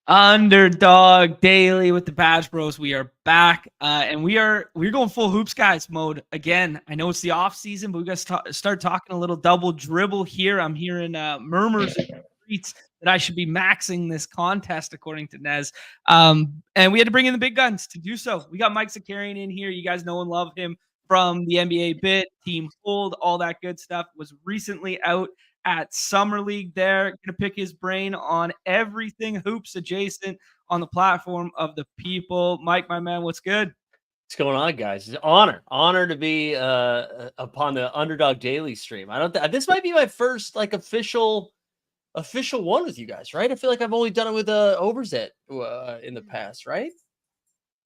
Underdog Daily with the Badge Bros. We are back, and we're going full hoops guys mode again. I know it's the off season, but we got to start talking a little double dribble here. I'm hearing murmurs in the streets that I should be maxing this contest according to Nez. And we had to bring in the big guns to do so. We got Mike Zakarian in here. You guys know and love him from the NBA Bit, Team Hold, all that good stuff. Was recently out at Summer League there. Gonna pick his brain on everything hoops adjacent on the platform of the people. Mike, my man, what's good? What's going on, guys? It's an honor to be upon the Underdog Daily stream. I don't this might be my first like official one with you guys, right? I feel like I've only done it with Overzet in the past, right?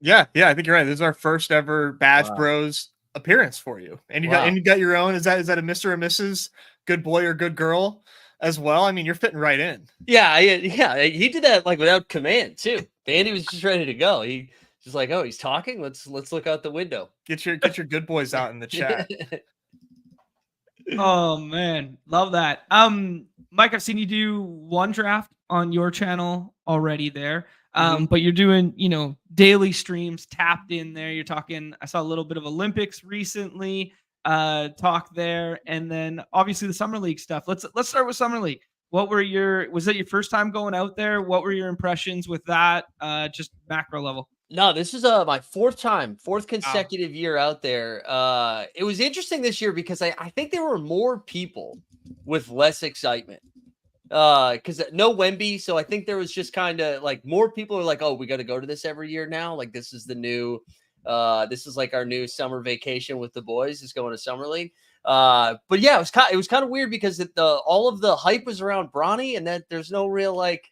Yeah, I think you're right. This is our first ever Badge Bros appearance for you, and you got your own. Is that a Mr. or Mrs. Good boy or good girl as well? I mean, you're fitting right in. Yeah. He did that like without command too. Andy was just ready to go. He just like, oh, he's talking. Let's look out the window. Get your good boys out in the chat. Oh man, love that. Mike, I've seen you do one draft on your channel already there. But you're doing, daily streams tapped in there. You're talking, I saw a little bit of Olympics recently, talk there. And then obviously the Summer League stuff. Let's start with Summer League. Was that your first time going out there? What were your impressions with that? Just macro level. No, this is my fourth consecutive year out there. It was interesting this year because I think there were more people with less excitement. Because no Wemby, so I think there was just kind of like more people are like, oh, we got to go to this every year now. Like this is the new, this is like our new summer vacation with the boys, is going to Summer League. But yeah, it was kind of weird because all of the hype was around Bronny, and that there's no real like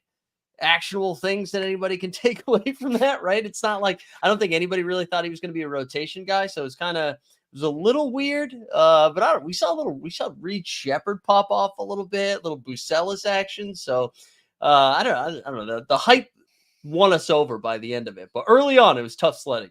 actual things that anybody can take away from that, right? It's not like I don't think anybody really thought he was going to be a rotation guy, so it's kind of. It was a little weird, but we saw Reed Shepherd pop off a little bit, little Bucelis action. So I don't know. The hype won us over by the end of it, but early on it was tough sledding.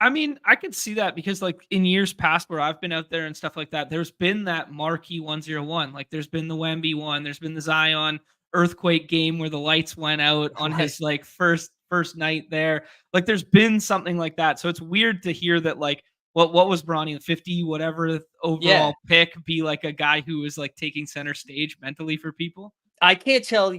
I mean, I could see that because like in years past where I've been out there and stuff like that, there's been that marquee 101. Like there's been the Wemby one, there's been the Zion earthquake game where the lights went out on his like first night there. Like there's been something like that. So it's weird to hear that like what was Bronny, 50 whatever overall pick, be like a guy who was like taking center stage mentally for people? I can't tell.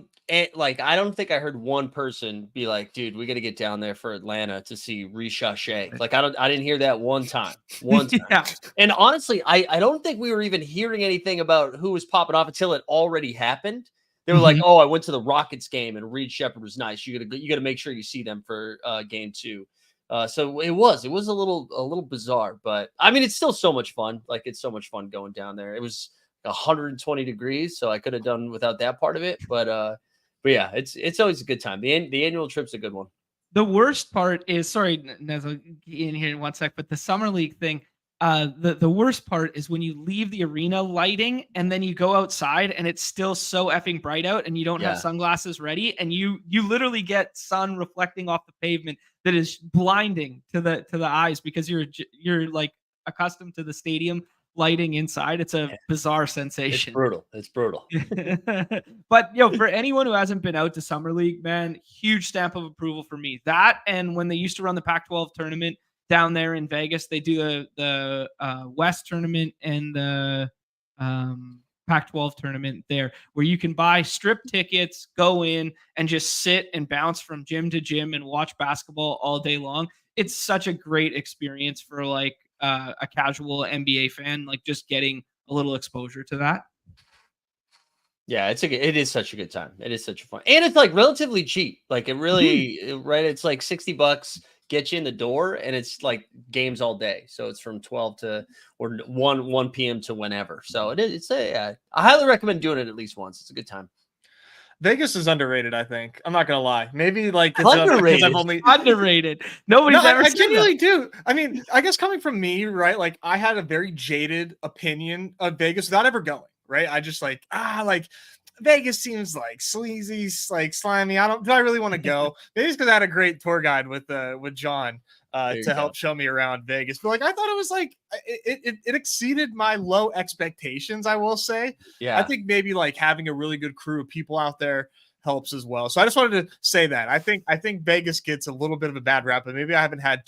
Like I don't think I heard one person be like, "Dude, we got to get down there for Atlanta to see Ricochet." Like I didn't hear that one time. Yeah. And honestly, I don't think we were even hearing anything about who was popping off until it already happened. They were like, "Oh, I went to the Rockets game and Reed Shepherd was nice. You got to make sure you see them for game 2." So it was a little bizarre, but I mean, it's still so much fun. Like it's so much fun going down there. It was 120 degrees, so I could have done without that part of it. But yeah, it's always a good time. The annual trip's a good one. The worst part is, sorry, Nez, I'll get in here in 1 sec, but the Summer League thing, the worst part is when you leave the arena lighting and then you go outside and it's still so effing bright out and you don't have sunglasses ready and you literally get sun reflecting off the pavement that is blinding to the eyes because you're like accustomed to the stadium lighting inside. It's a bizarre sensation. It's brutal. But for anyone who hasn't been out to Summer League, man, huge stamp of approval for me. That, and when they used to run the Pac-12 tournament down there in Vegas, they do the West tournament and the Pac-12 tournament there, where you can buy strip tickets, go in and just sit and bounce from gym to gym and watch basketball all day long. It's such a great experience for like a casual NBA fan, like just getting a little exposure to that. Yeah, it is such a good time. It is such a fun, and it's like relatively cheap. Like it really, right? It's like $60, get you in the door, and it's like games all day. So it's from 12 to or 1 p.m. to whenever. So I highly recommend doing it at least once. It's a good time. Vegas is underrated, I think. I'm not gonna lie. Maybe like it's underrated. I've only underrated. Nobody's ever. I genuinely do. I mean, I guess coming from me, right? Like I had a very jaded opinion of Vegas without ever going. Right? I just like Vegas seems like sleazy, like slimy. Do I really want to go? Maybe it's because I had a great tour guide with John to help show me around Vegas. But like I thought it was like it exceeded my low expectations, I will say. Yeah. I think maybe like having a really good crew of people out there helps as well. So I just wanted to say that I think Vegas gets a little bit of a bad rap, but maybe I haven't had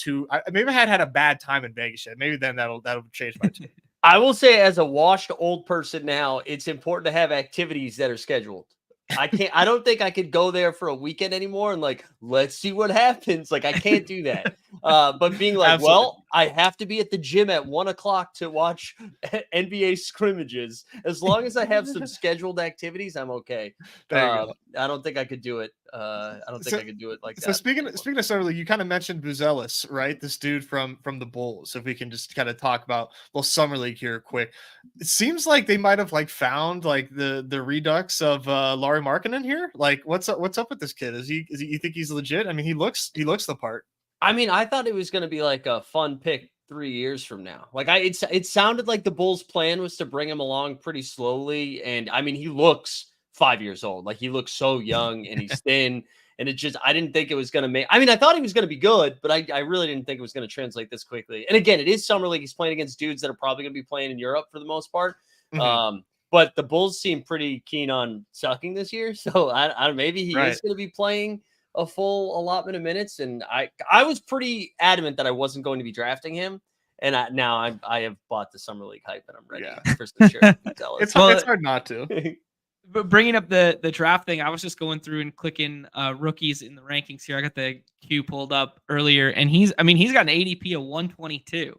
maybe I had a bad time in Vegas yet. Maybe then that'll change my tune. I will say, as a washed old person now, it's important to have activities that are scheduled. I don't think I could go there for a weekend anymore and like, let's see what happens. Like, I can't do that. But being like, Absolutely. well, I have to be at the gym at 1:00 to watch NBA scrimmages. As long as I have some scheduled activities, I'm okay. I don't think I could do it. I don't think I could do it like that. So speaking of summer league, you kind of mentioned Buzelis, right? This dude from the Bulls. If we can just kind of talk about summer league here quick. It seems like they might have like found like the redux of Lauri Markkanen here. Like what's up with this kid? Is he you think he's legit? I mean, he looks the part. I mean, I thought it was going to be like a fun pick 3 years from now. Like it sounded like the Bulls' plan was to bring him along pretty slowly. And I mean, he looks 5 years old. Like he looks so young and he's thin. And I didn't think it was going to make, I mean, I thought he was going to be good, but I really didn't think it was going to translate this quickly. And again, it is summer league. He's playing against dudes that are probably going to be playing in Europe for the most part. Mm-hmm. But the Bulls seem pretty keen on sucking this year. So I maybe he is going to be playing a full allotment of minutes. And I was pretty adamant that I wasn't going to be drafting him. And now I have bought the summer league hype and I'm ready for some sure. It's hard not to. But bringing up the draft thing, I was just going through and clicking rookies in the rankings here. I got the queue pulled up earlier, and he's got an ADP of 122.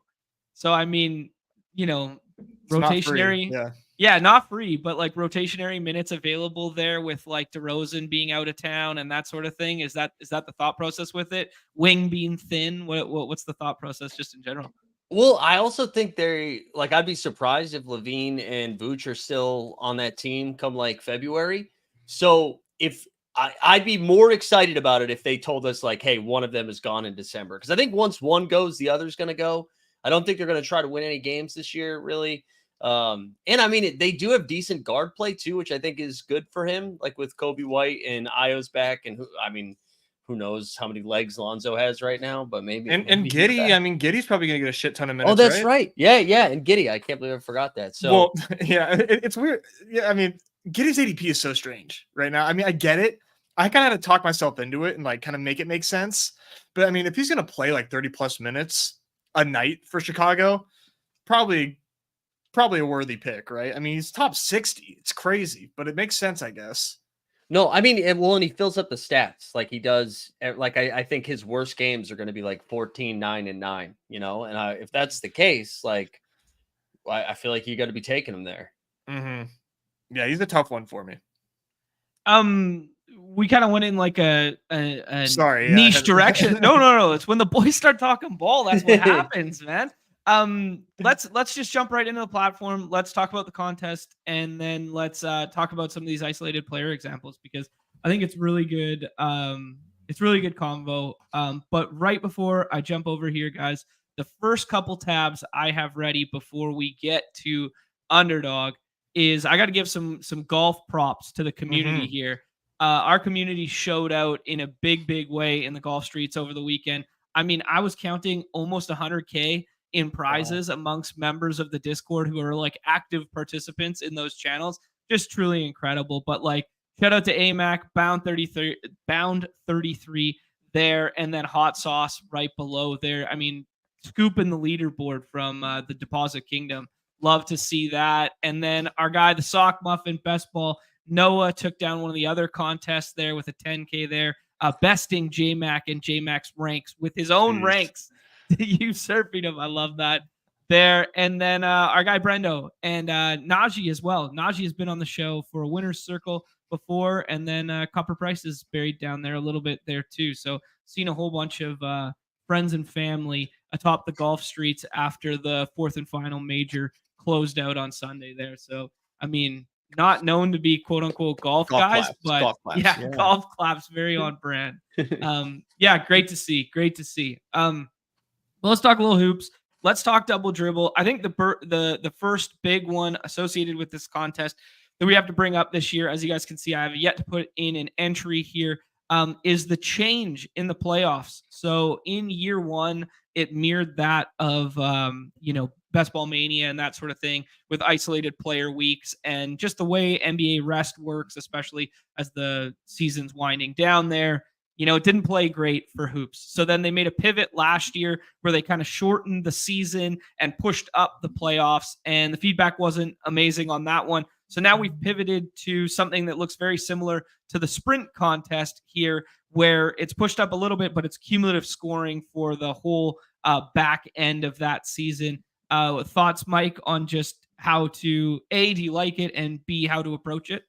So I mean, you know, it's rotationary, not free, but like rotationary minutes available there with like DeRozan being out of town and that sort of thing. Is that the thought process with it? Wing being thin. What's the thought process just in general? Well, I also think I'd be surprised if Levine and Vooch are still on that team come like February. So if I'd be more excited about it if they told us like, hey, one of them is gone in December. Because I think once one goes, the other's going to go. I don't think they're going to try to win any games this year, really. And I mean, they do have decent guard play too, which I think is good for him. Like with Kobe White and Io's back, and who knows how many legs Lonzo has right now, but maybe. And Giddey, I mean, Giddey's probably going to get a shit ton of minutes. Oh, that's right. Yeah. And Giddey, I can't believe I forgot that. So, well, yeah, it's weird. Yeah, I mean, Giddey's ADP is so strange right now. I mean, I get it. I kind of had to talk myself into it and like kind of make it make sense. But I mean, if he's going to play like 30 plus minutes a night for Chicago, probably a worthy pick, right? I mean, he's top 60. It's crazy, but it makes sense, I guess. No, I mean, and he fills up the stats like he does. Like I think his worst games are going to be like 14, 9, and 9, you know? And if that's the case, like I feel like you got to be taking him there. Mm-hmm. Yeah, he's a tough one for me. We kind of went in like a niche direction. No. It's when the boys start talking ball. That's what happens, man. Let's just jump right into the platform. Let's talk about the contest, and then let's talk about some of these isolated player examples because I think it's really good. It's really good convo. But right before I jump over here, guys, the first couple tabs I have ready before we get to Underdog is I got to give some golf props to the community here. Our community showed out in a big way in the golf streets over the weekend. I mean, I was counting almost 100K in prizes amongst members of the Discord who are like active participants in those channels. Just truly incredible. But like, shout out to AMAC, Bound 33 there, and then Hot Sauce right below there. I mean, scooping the leaderboard from the Deposit Kingdom. Love to see that. And then our guy, the Sock Muffin, Best Ball, Noah took down one of the other contests there with a 10K there, besting JMac and JMac's ranks with his own ranks. Usurping him. I love that there. And then our guy Brendo and Najee as well. Najee has been on the show for a winner's circle before, and then Copper Price is buried down there a little bit there too. So seen a whole bunch of friends and family atop the golf streets after the fourth and final major closed out on Sunday there. So I mean, not known to be quote unquote golf guys, claps, but golf claps, golf claps, very on brand. Great to see. Well, let's talk a little hoops. Let's talk double dribble. I think the first big one associated with this contest that we have to bring up this year, as you guys can see, I have yet to put in an entry here, is the change in the playoffs. So in year one, it mirrored that of, Best Ball Mania and that sort of thing with isolated player weeks and just the way NBA rest works, especially as the season's winding down there. It didn't play great for hoops. So then they made a pivot last year where they kind of shortened the season and pushed up the playoffs, and the feedback wasn't amazing on that one. So now we've pivoted to something that looks very similar to the sprint contest here, where it's pushed up a little bit, but it's cumulative scoring for the whole back end of that season. Thoughts, Mike, on just how to A, do you like it, and B, how to approach it?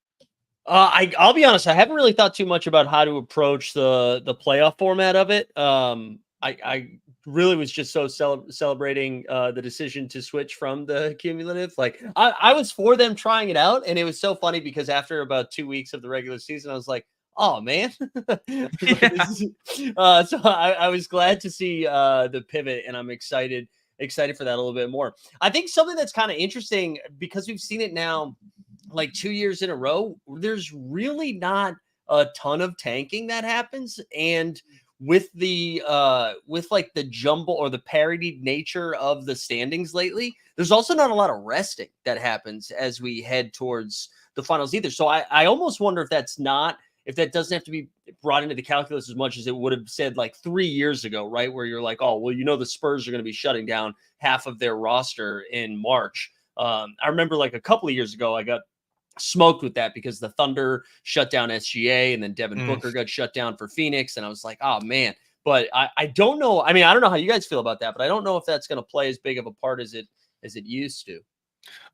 I'll be honest, I haven't really thought too much about how to approach the playoff format of it. I really was just so celebrating the decision to switch from the cumulative. Like I was for them trying it out, and it was so funny because after about 2 weeks of the regular season, I was like, oh man. So I was glad to see the pivot, and I'm excited for that a little bit more. I think something that's kind of interesting, because we've seen it now like 2 years in a row, there's really not a ton of tanking that happens. And with the like the jumble or the parodied nature of the standings lately, there's also not a lot of resting that happens as we head towards the finals either. So I almost wonder if that doesn't have to be brought into the calculus as much as it would have said like 3 years ago, right? Where you're like, oh, well, the Spurs are going to be shutting down half of their roster in March. I remember like a couple of years ago, I got smoked with that because the Thunder shut down SGA, and then Devin Booker got shut down for Phoenix. And I was like, oh man, but I don't know. I mean, I don't know how you guys feel about that, but I don't know if that's going to play as big of a part as it used to.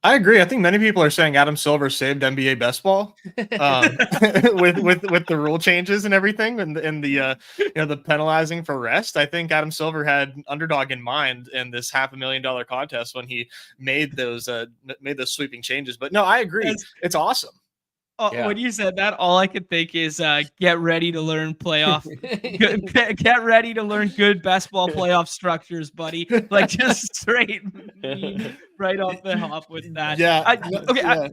I agree. I think many people are saying Adam Silver saved NBA best ball with the rule changes and everything, and the the penalizing for rest. I think Adam Silver had Underdog in mind in this $500,000 contest when he made those sweeping changes. But no, I agree. It's awesome. When you said that, all I could think is get ready to learn playoff. Get ready to learn good best ball playoff structures, buddy. Like just straight right off the hop with that. Yeah.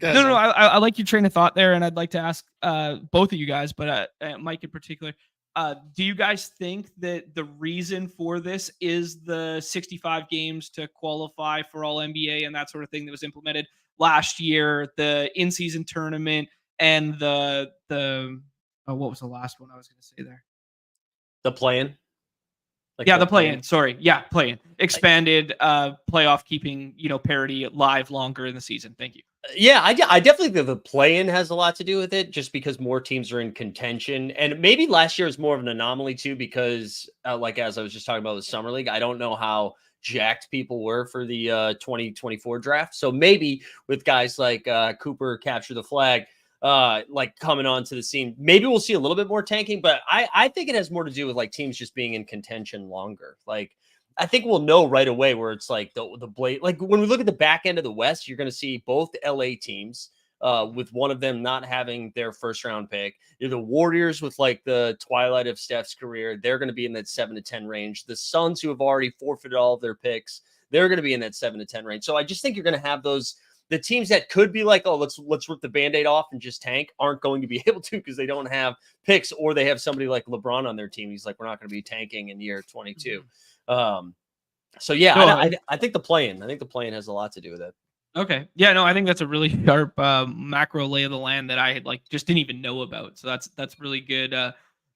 I like your train of thought there, and I'd like to ask both of you guys, but Mike in particular. Do you guys think that the reason for this is the 65 games to qualify for all NBA and that sort of thing that was implemented last year, the in-season tournament, and the what was the last one I was going to say there? The play-in? The play-in. Sorry. Yeah, play-in. Expanded playoff, keeping, parity live longer in the season. Thank you. Yeah, I definitely think the play-in has a lot to do with it, just because more teams are in contention. And maybe last year is more of an anomaly too, because as I was just talking about the Summer League, I don't know how jacked people were for the 2024 draft. So maybe with guys like Cooper capture the flag, coming onto the scene, maybe we'll see a little bit more tanking. But I think it has more to do with like teams just being in contention longer. Like I think we'll know right away where it's like the blade. Like when we look at the back end of the West, you're going to see both LA teams, with one of them not having their first round pick. You're the Warriors with like the twilight of Steph's career. They're going to be in that 7 to 10 range. The Suns, who have already forfeited all of their picks, they're going to be in that 7 to 10 range. So I just think you're going to have the teams that could be like, oh, let's rip the Band-Aid off and just tank, aren't going to be able to because they don't have picks, or they have somebody like LeBron on their team. He's like, we're not going to be tanking in year 22. So yeah, no, I think the play-in has a lot to do with it. Okay. Yeah, no, I think that's a really sharp macro lay of the land that I just didn't even know about. So that's really good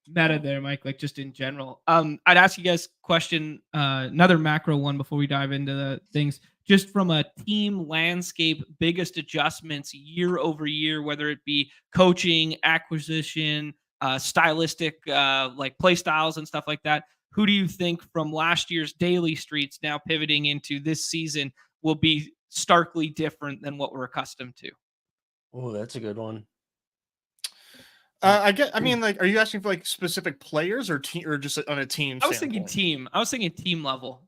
meta there, Mike, like just in general. I'd ask you guys a question, another macro one before we dive into the things. Just from a team landscape, biggest adjustments year over year, whether it be coaching, acquisition, stylistic, like play styles and stuff like that. Who do you think from last year's daily streets now pivoting into this season will be starkly different than what we're accustomed to? Oh, that's a good one. Are you asking for like specific players or team, or just on a team? I was thinking team. I was thinking team level.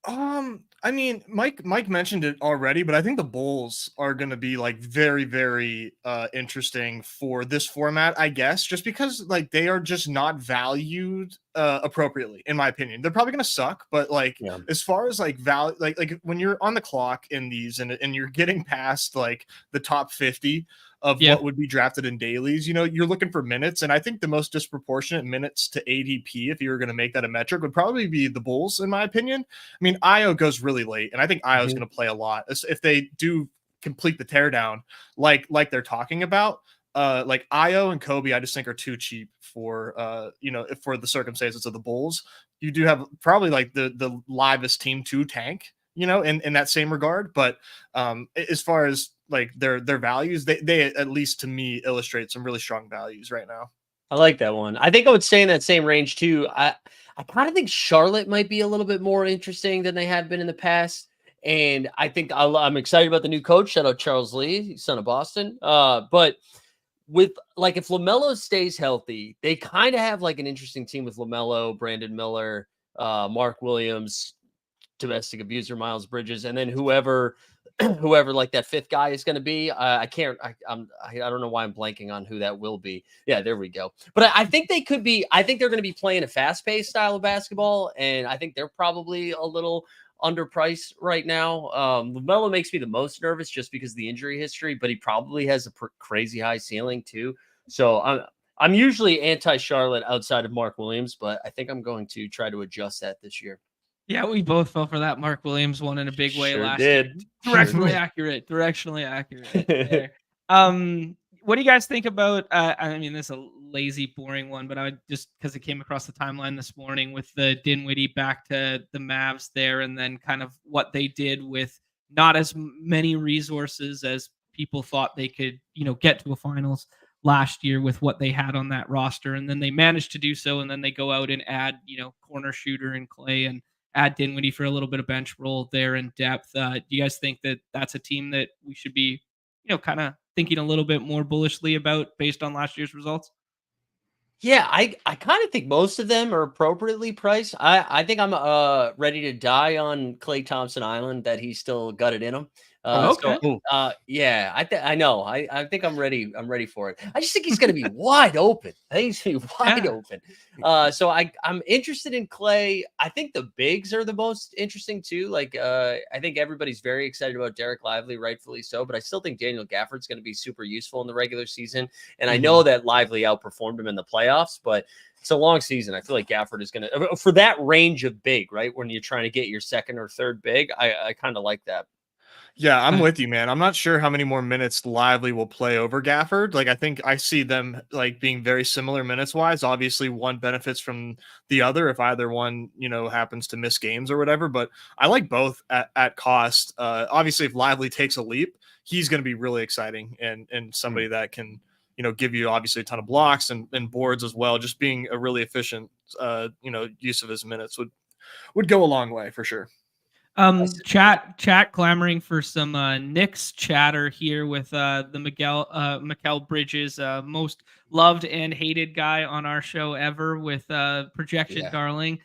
Mike mentioned it already, but I think the Bulls are going to be like very, very interesting for this format, I guess, just because like they are just not valued appropriately, in my opinion. They're probably going to suck, but like as far as like value, like when you're on the clock in these and you're getting past like the top 50 of what would be drafted in dailies, you're looking for minutes. And I think the most disproportionate minutes to ADP, if you were going to make that a metric, would probably be the Bulls, in my opinion. I mean, Io goes really late, and I think Io is going to play a lot if they do complete the teardown like they're talking about. Like Io and Kobe, I just think are too cheap for for the circumstances of the Bulls. You do have probably like the livest team to tank, in that same regard. But as far as like their values, they at least to me illustrate some really strong values right now. I like that one. I think I would stay in that same range too. I kind of think Charlotte might be a little bit more interesting than they have been in the past. And I think I'm excited about the new coach. Shout out Charles Lee, son of Boston. But with like if LaMelo stays healthy, they kind of have like an interesting team with LaMelo, Brandon Miller, Mark Williams, domestic abuser Miles Bridges, and then whoever like that fifth guy is going to be. I don't know why I'm blanking on who that will be. Yeah, there we go. But I think they could be. I think they're going to be playing a fast-paced style of basketball, and I think they're probably a little underpriced right now. LaMelo makes me the most nervous just because of the injury history, but he probably has a crazy high ceiling too. So I'm usually anti-Charlotte outside of Mark Williams, but I think I'm going to try to adjust that this year. Yeah, we both fell for that Mark Williams one in a big way last year. Directionally accurate. There. What do you guys think about? I mean, this is a lazy, boring one, but I just because it came across the timeline this morning with the Dinwiddie back to the Mavs there, and then kind of what they did with not as many resources as people thought they could, get to a finals last year with what they had on that roster, and then they managed to do so, and then they go out and add, corner shooter and Clay and add Dinwiddie for a little bit of bench role there in depth. Do you guys think that that's a team that we should be, kind of thinking a little bit more bullishly about based on last year's results? Yeah, I kind of think most of them are appropriately priced. I think I'm ready to die on Klay Thompson Island that he's still got it in him. Okay. Yeah, I know. I think I'm ready. I'm ready for it. I just think he's going to be wide open. I think he's going to be wide open. So I'm interested in Klay. I think the bigs are the most interesting too. Like I think everybody's very excited about Derek Lively, rightfully so. But I still think Daniel Gafford's going to be super useful in the regular season. And I know that Lively outperformed him in the playoffs, but it's a long season. I feel like Gafford is going to, for that range of big, right? When you're trying to get your second or third big, I kind of like that. Yeah, I'm with you, man. I'm not sure how many more minutes Lively will play over Gafford. Like, I think I see them like being very similar minutes wise. Obviously, one benefits from the other if either one, happens to miss games or whatever. But I like both at cost. Obviously, if Lively takes a leap, he's going to be really exciting and somebody that can, give you obviously a ton of blocks and boards as well. Just being a really efficient, use of his minutes would go a long way for sure. Chat clamoring for some Knicks chatter here with the Mikal Bridges, most loved and hated guy on our show ever, with projection darling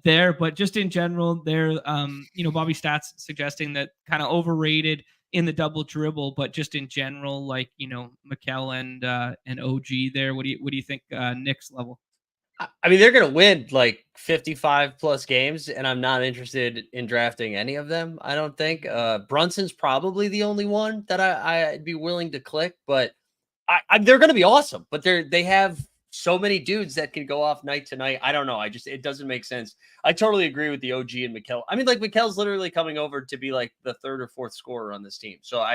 there. But just in general, there Bobby Stats suggesting that kind of overrated in the double dribble, but just in general, like Mikal and OG there. What do you think Knicks level? I mean, they're going to win like 55 plus games, and I'm not interested in drafting any of them. I don't think Brunson's probably the only one that I'd be willing to click, but they're going to be awesome. But they have so many dudes that can go off night to night. I don't know. It doesn't make sense. I totally agree with the OG and Mikal. I mean, like Mikal's literally coming over to be like the third or fourth scorer on this team. So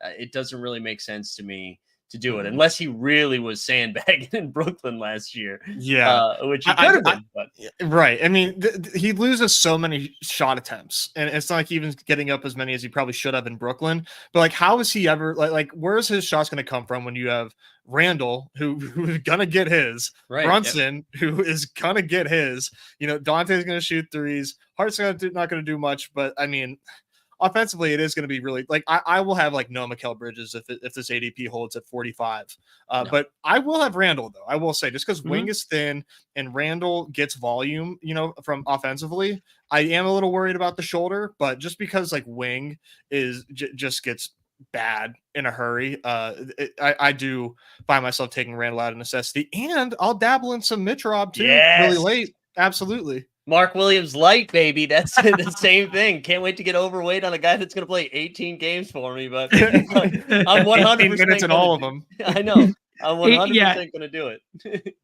it doesn't really make sense to me to do it unless he really was sandbagging in Brooklyn last year. Yeah, which he could have been. But. Right. I mean, he loses so many shot attempts, and it's not like even getting up as many as he probably should have in Brooklyn. But like, how is he ever like? Where's his shots going to come from when you have Randall who's gonna get his, Brunson who is gonna get his? Dante's gonna shoot threes. Hart's not going to do much, but I mean. Offensively, it is going to be really like I will have like no Mikal Bridges if this ADP holds at 45. But I will have Randall, though. I will say, just because Wing is thin and Randall gets volume, from offensively, I am a little worried about the shoulder. But just because like Wing is just gets bad in a hurry, I do find myself taking Randall out of necessity, and I'll dabble in some Mitch Rob too, really Yes. late. Absolutely. Mark Williams light, baby. That's the same thing. Can't wait to get overweight on a guy that's going to play 18 games for me, but I'm 100% minutes in all of them. I know. I'm 100% going to do it.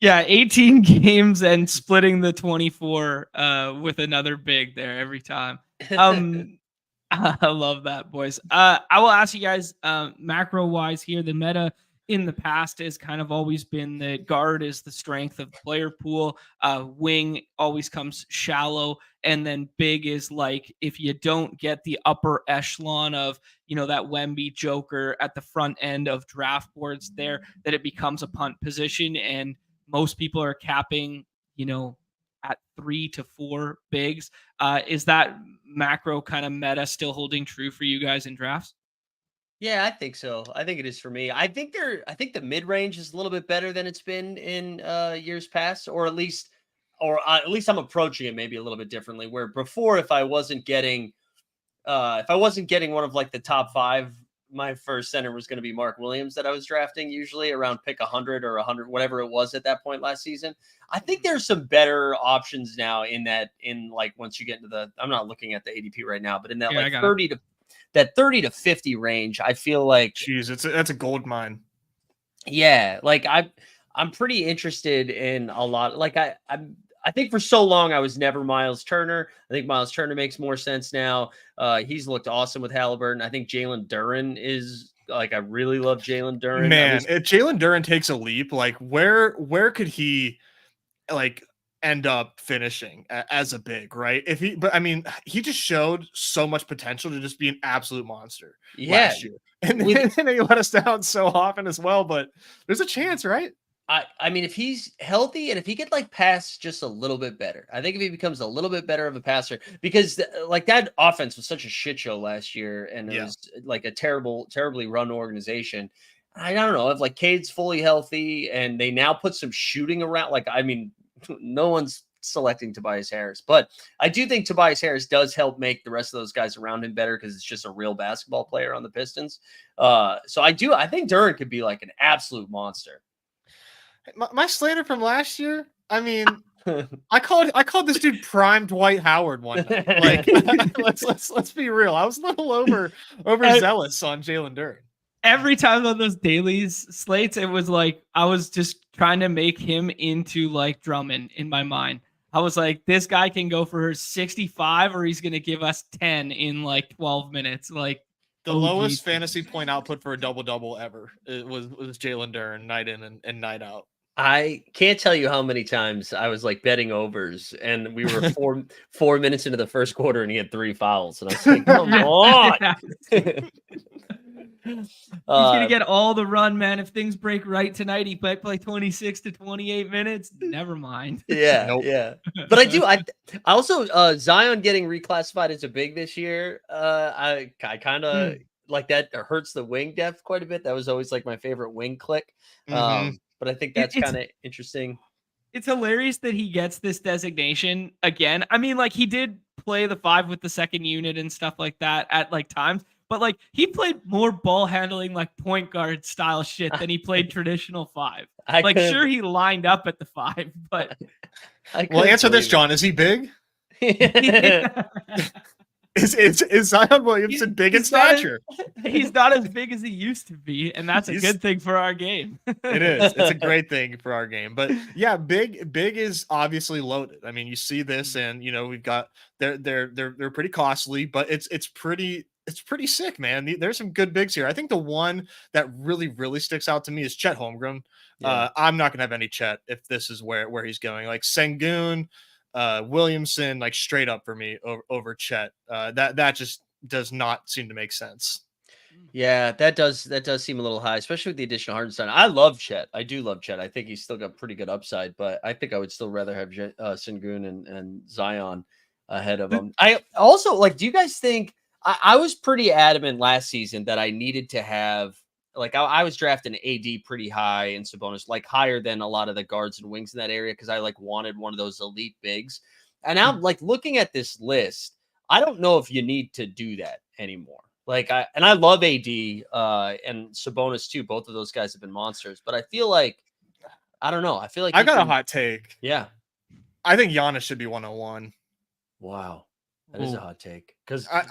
Yeah, 18 games and splitting the 24 with another big there every time. I love that, boys. I will ask you guys, macro wise here, the meta in the past has kind of always been the guard is the strength of the player pool. Wing always comes shallow, and then big is like if you don't get the upper echelon of that Wemby Joker at the front end of draft boards there, that it becomes a punt position, and most people are capping at 3 to 4 bigs. Is that macro kind of meta still holding true for you guys in drafts? Yeah, I think so. I think it is for me. I think the mid range is a little bit better than it's been in years past, or at least I'm approaching it maybe a little bit differently. Where before, if I wasn't getting one of like the top 5, my first center was going to be Mark Williams that I was drafting usually around pick 100 or 100, whatever it was at that point last season. I think there's some better options now in like once you get into I'm not looking at the ADP right now, but in that 30 to 50 range, I feel like, jeez, that's a gold mine. Yeah. Like I'm pretty interested in a lot. Like I think for so long I was never Miles Turner. I think Miles Turner makes more sense now. He's looked awesome with Halliburton. I think Jalen Duren is like, I really love Jalen Duren. Man, if Jalen Duren takes a leap, like where could he like end up finishing as a big, right? But I mean, he just showed so much potential to just be an absolute monster last year. And then he let us down so often as well, but there's a chance, right? I mean, if he's healthy and if he could like pass just a little bit better, I think if he becomes a little bit better of a passer, because like that offense was such a shit show last year, and it was like a terribly run organization. I don't know if like Cade's fully healthy and they now put some shooting around. Like, I mean, no one's selecting Tobias Harris, but I do think Tobias Harris does help make the rest of those guys around him better because it's just a real basketball player on the Pistons. So I think Duren could be like an absolute monster. My slater from last year, I mean, I called this dude prime Dwight Howard one night. Like, let's be real. I was a little overzealous on Jalen Duren. Every time on those dailies slates, it was like I was just trying to make him into like Drummond in my mind. I was like, this guy can go for 65, or he's gonna give us 10 in like 12 minutes. Like the lowest fantasy point output for a double ever. It was Jalen Duren night in and night out. I can't tell you how many times I was like betting overs, and we were 4 minutes into the first quarter, and he had 3 fouls, and I was like, "Come on!" He's gonna get all the run, man. If things break right tonight, he might play 26 to 28 minutes. Never mind. Yeah, nope. Yeah. But I also Zion getting reclassified as a big this year. I kind of like that. It hurts the wing depth quite a bit. That was always like my favorite wing click. But I think that's kind of interesting. It's hilarious that he gets this designation again. I mean, like he did play the 5 with the second unit and stuff like that at like times, but like he played more ball handling, like point guard style shit than he played traditional 5. Sure, he lined up at the 5, but well, answer this, John. Is he big? Is Zion Williamson big in stature? He's not as big as he used to be, and that's a good thing for our game. It is. It's a great thing for our game. But yeah, big is obviously loaded. I mean, you see this, and we've got they're pretty costly, but it's pretty sick, man. There's some good bigs here. I think the one that really sticks out to me is Chet Holmgren. Yeah. I'm not gonna have any Chet if this is where he's going. Like Sengun, Williamson, like straight up for me over Chet. That just does not seem to make sense. Yeah, that does seem a little high, especially with the addition of Hardenstein. I love Chet. I do love Chet. I think he's still got pretty good upside, but I think I would still rather have Sengun and Zion ahead of him. I also like. Do you guys think I was pretty adamant last season that I needed to have like I was drafting AD pretty high in Sabonis, like higher than a lot of the guards and wings in that area because I like wanted one of those elite bigs. And now, like looking at this list, I don't know if you need to do that anymore. Like I love AD and Sabonis too. Both of those guys have been monsters, but I feel like I don't know. I feel like I got a hot take. Yeah, I think Giannis should be 101. Wow, that is a hot take. Because I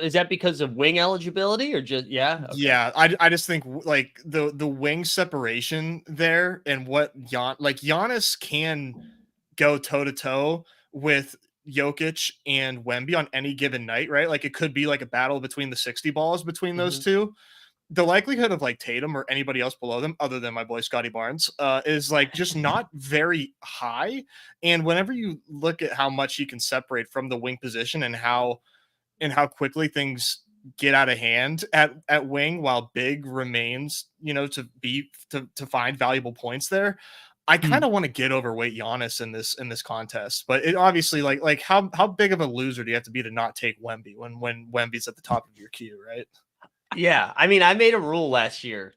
is that because of wing eligibility or just Yeah, I just think like the wing separation there and what Giannis can go toe to toe with Jokic and Wemby on any given night, right? Like it could be like a battle between the 60 balls between those two. The likelihood of like Tatum or anybody else below them, other than my boy Scotty Barnes, is like just not very high. And whenever you look at how much he can separate from the wing position and how quickly things get out of hand at wing while big remains, to find valuable points there. I kind of want to get overweight Giannis in this contest, but it obviously like how big of a loser do you have to be to not take Wemby when Wemby's at the top of your queue, right? Yeah, I mean, I made a rule last year.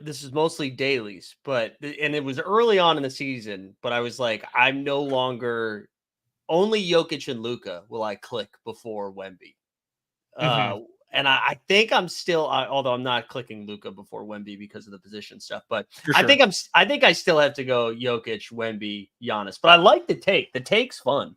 This is mostly dailies, and it was early on in the season, but I was like, I'm no longer only Jokic and Luka will I click before Wemby. And I think I'm still, although I'm not clicking Luka before Wemby because of the position stuff, but I think I still have to go Jokic, Wemby, Giannis. But I like the take. The take's fun.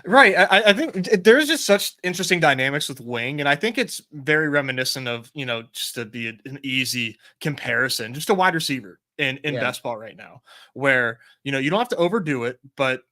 Right. I think there's just such interesting dynamics with wing, and I think it's very reminiscent of, just to be an easy comparison, just a wide receiver in best ball right now, where, you don't have to overdo it, but,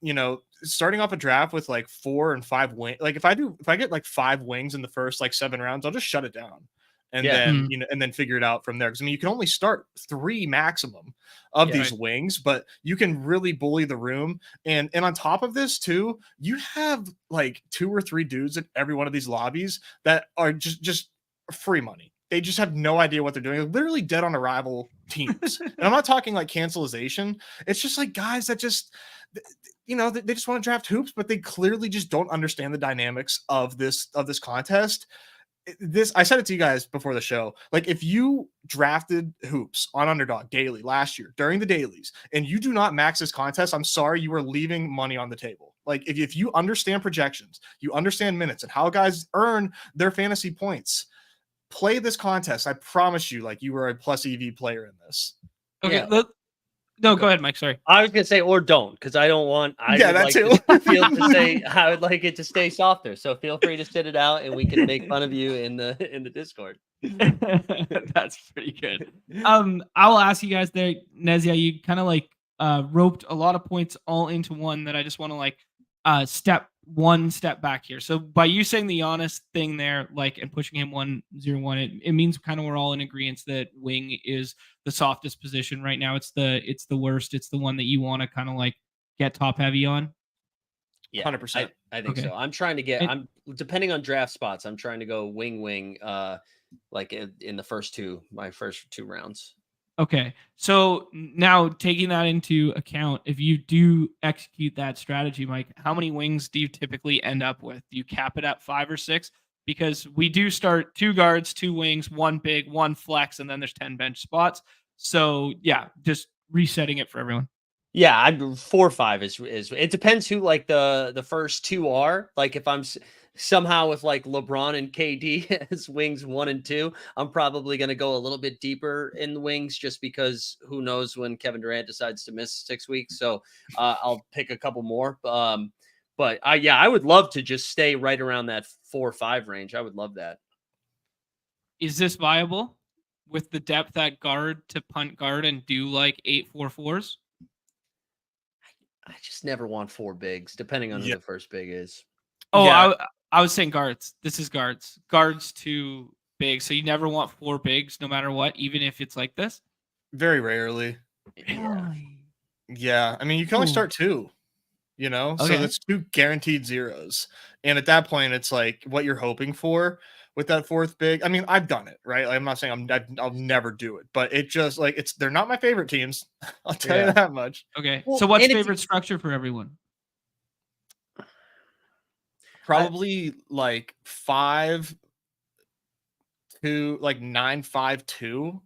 starting off a draft with like 4 and 5 wing, like if I get like 5 wings in the first like 7 rounds, I'll just shut it down. And then, and then figure it out from there. Because I mean, you can only start 3 maximum of these wings, but you can really bully the room. And on top of this too, you have like 2 or 3 dudes at every one of these lobbies that are just free money. They just have no idea what they're doing. They're literally dead on arrival teams. And I'm not talking like cancelization. It's just like guys that just, they just want to draft hoops, but they clearly just don't understand the dynamics of this contest. I said it to you guys before the show. Like if you drafted hoops on Underdog daily last year during the dailies and you do not max this contest, I'm sorry, you are leaving money on the table. Like if you understand projections, you understand minutes and how guys earn their fantasy points, play this contest. I promise you, like you were a plus EV player in this. Okay. Yeah. No, go ahead, Mike. Sorry. I was gonna say, or don't, because I don't want. I would like I would like it to stay softer. So feel free to sit it out, and we can make fun of you in the Discord. That's pretty good. I will ask you guys there, Nezia. You kind of like roped a lot of points all into one that I just want to like step back here. So by you saying the Giannis thing there, like, and pushing him 1-0-1, it means kind of we're all in agreement that wing is the softest position right now. It's the worst. It's the one that you want to kind of like get top heavy on. Yeah, 100%. I think so. I'm trying to get. I'm depending on draft spots. I'm trying to go wing. Like in the my first two rounds. Okay, so now taking that into account, if you do execute that strategy, Mike, how many wings do you typically end up with? Do you cap it at 5 or 6? Because we do start 2 guards, 2 wings, 1 big, 1 flex, and then there's 10 bench spots. So yeah, just resetting it for everyone. Yeah, 4 or 5 is it depends who like the first 2 are. Like if I'm somehow with like LeBron and KD as wings 1 and 2, I'm probably going to go a little bit deeper in the wings just because who knows when Kevin Durant decides to miss 6 weeks. So I'll pick a couple more. But I would love to just stay right around that 4 or 5 range. I would love that. Is this viable with the depth at guard to punt guard and do like 8-4-4s? I just never want 4 bigs, depending on who the first big is. Oh, yeah. I was saying guards. This is guards. Guards to bigs. So you never want 4 bigs, no matter what, even if it's like this? Very rarely. Yeah. I mean, you can only start 2, so that's 2 guaranteed zeros. And at that point, it's like what you're hoping for with that 4th big. I mean, I've done it, right? Like, I'm not saying I'll never do it, but it just like they're not my favorite teams. I'll tell you that much. Okay. Well, so what's favorite structure for everyone? Probably like 5 to like 9-5-2,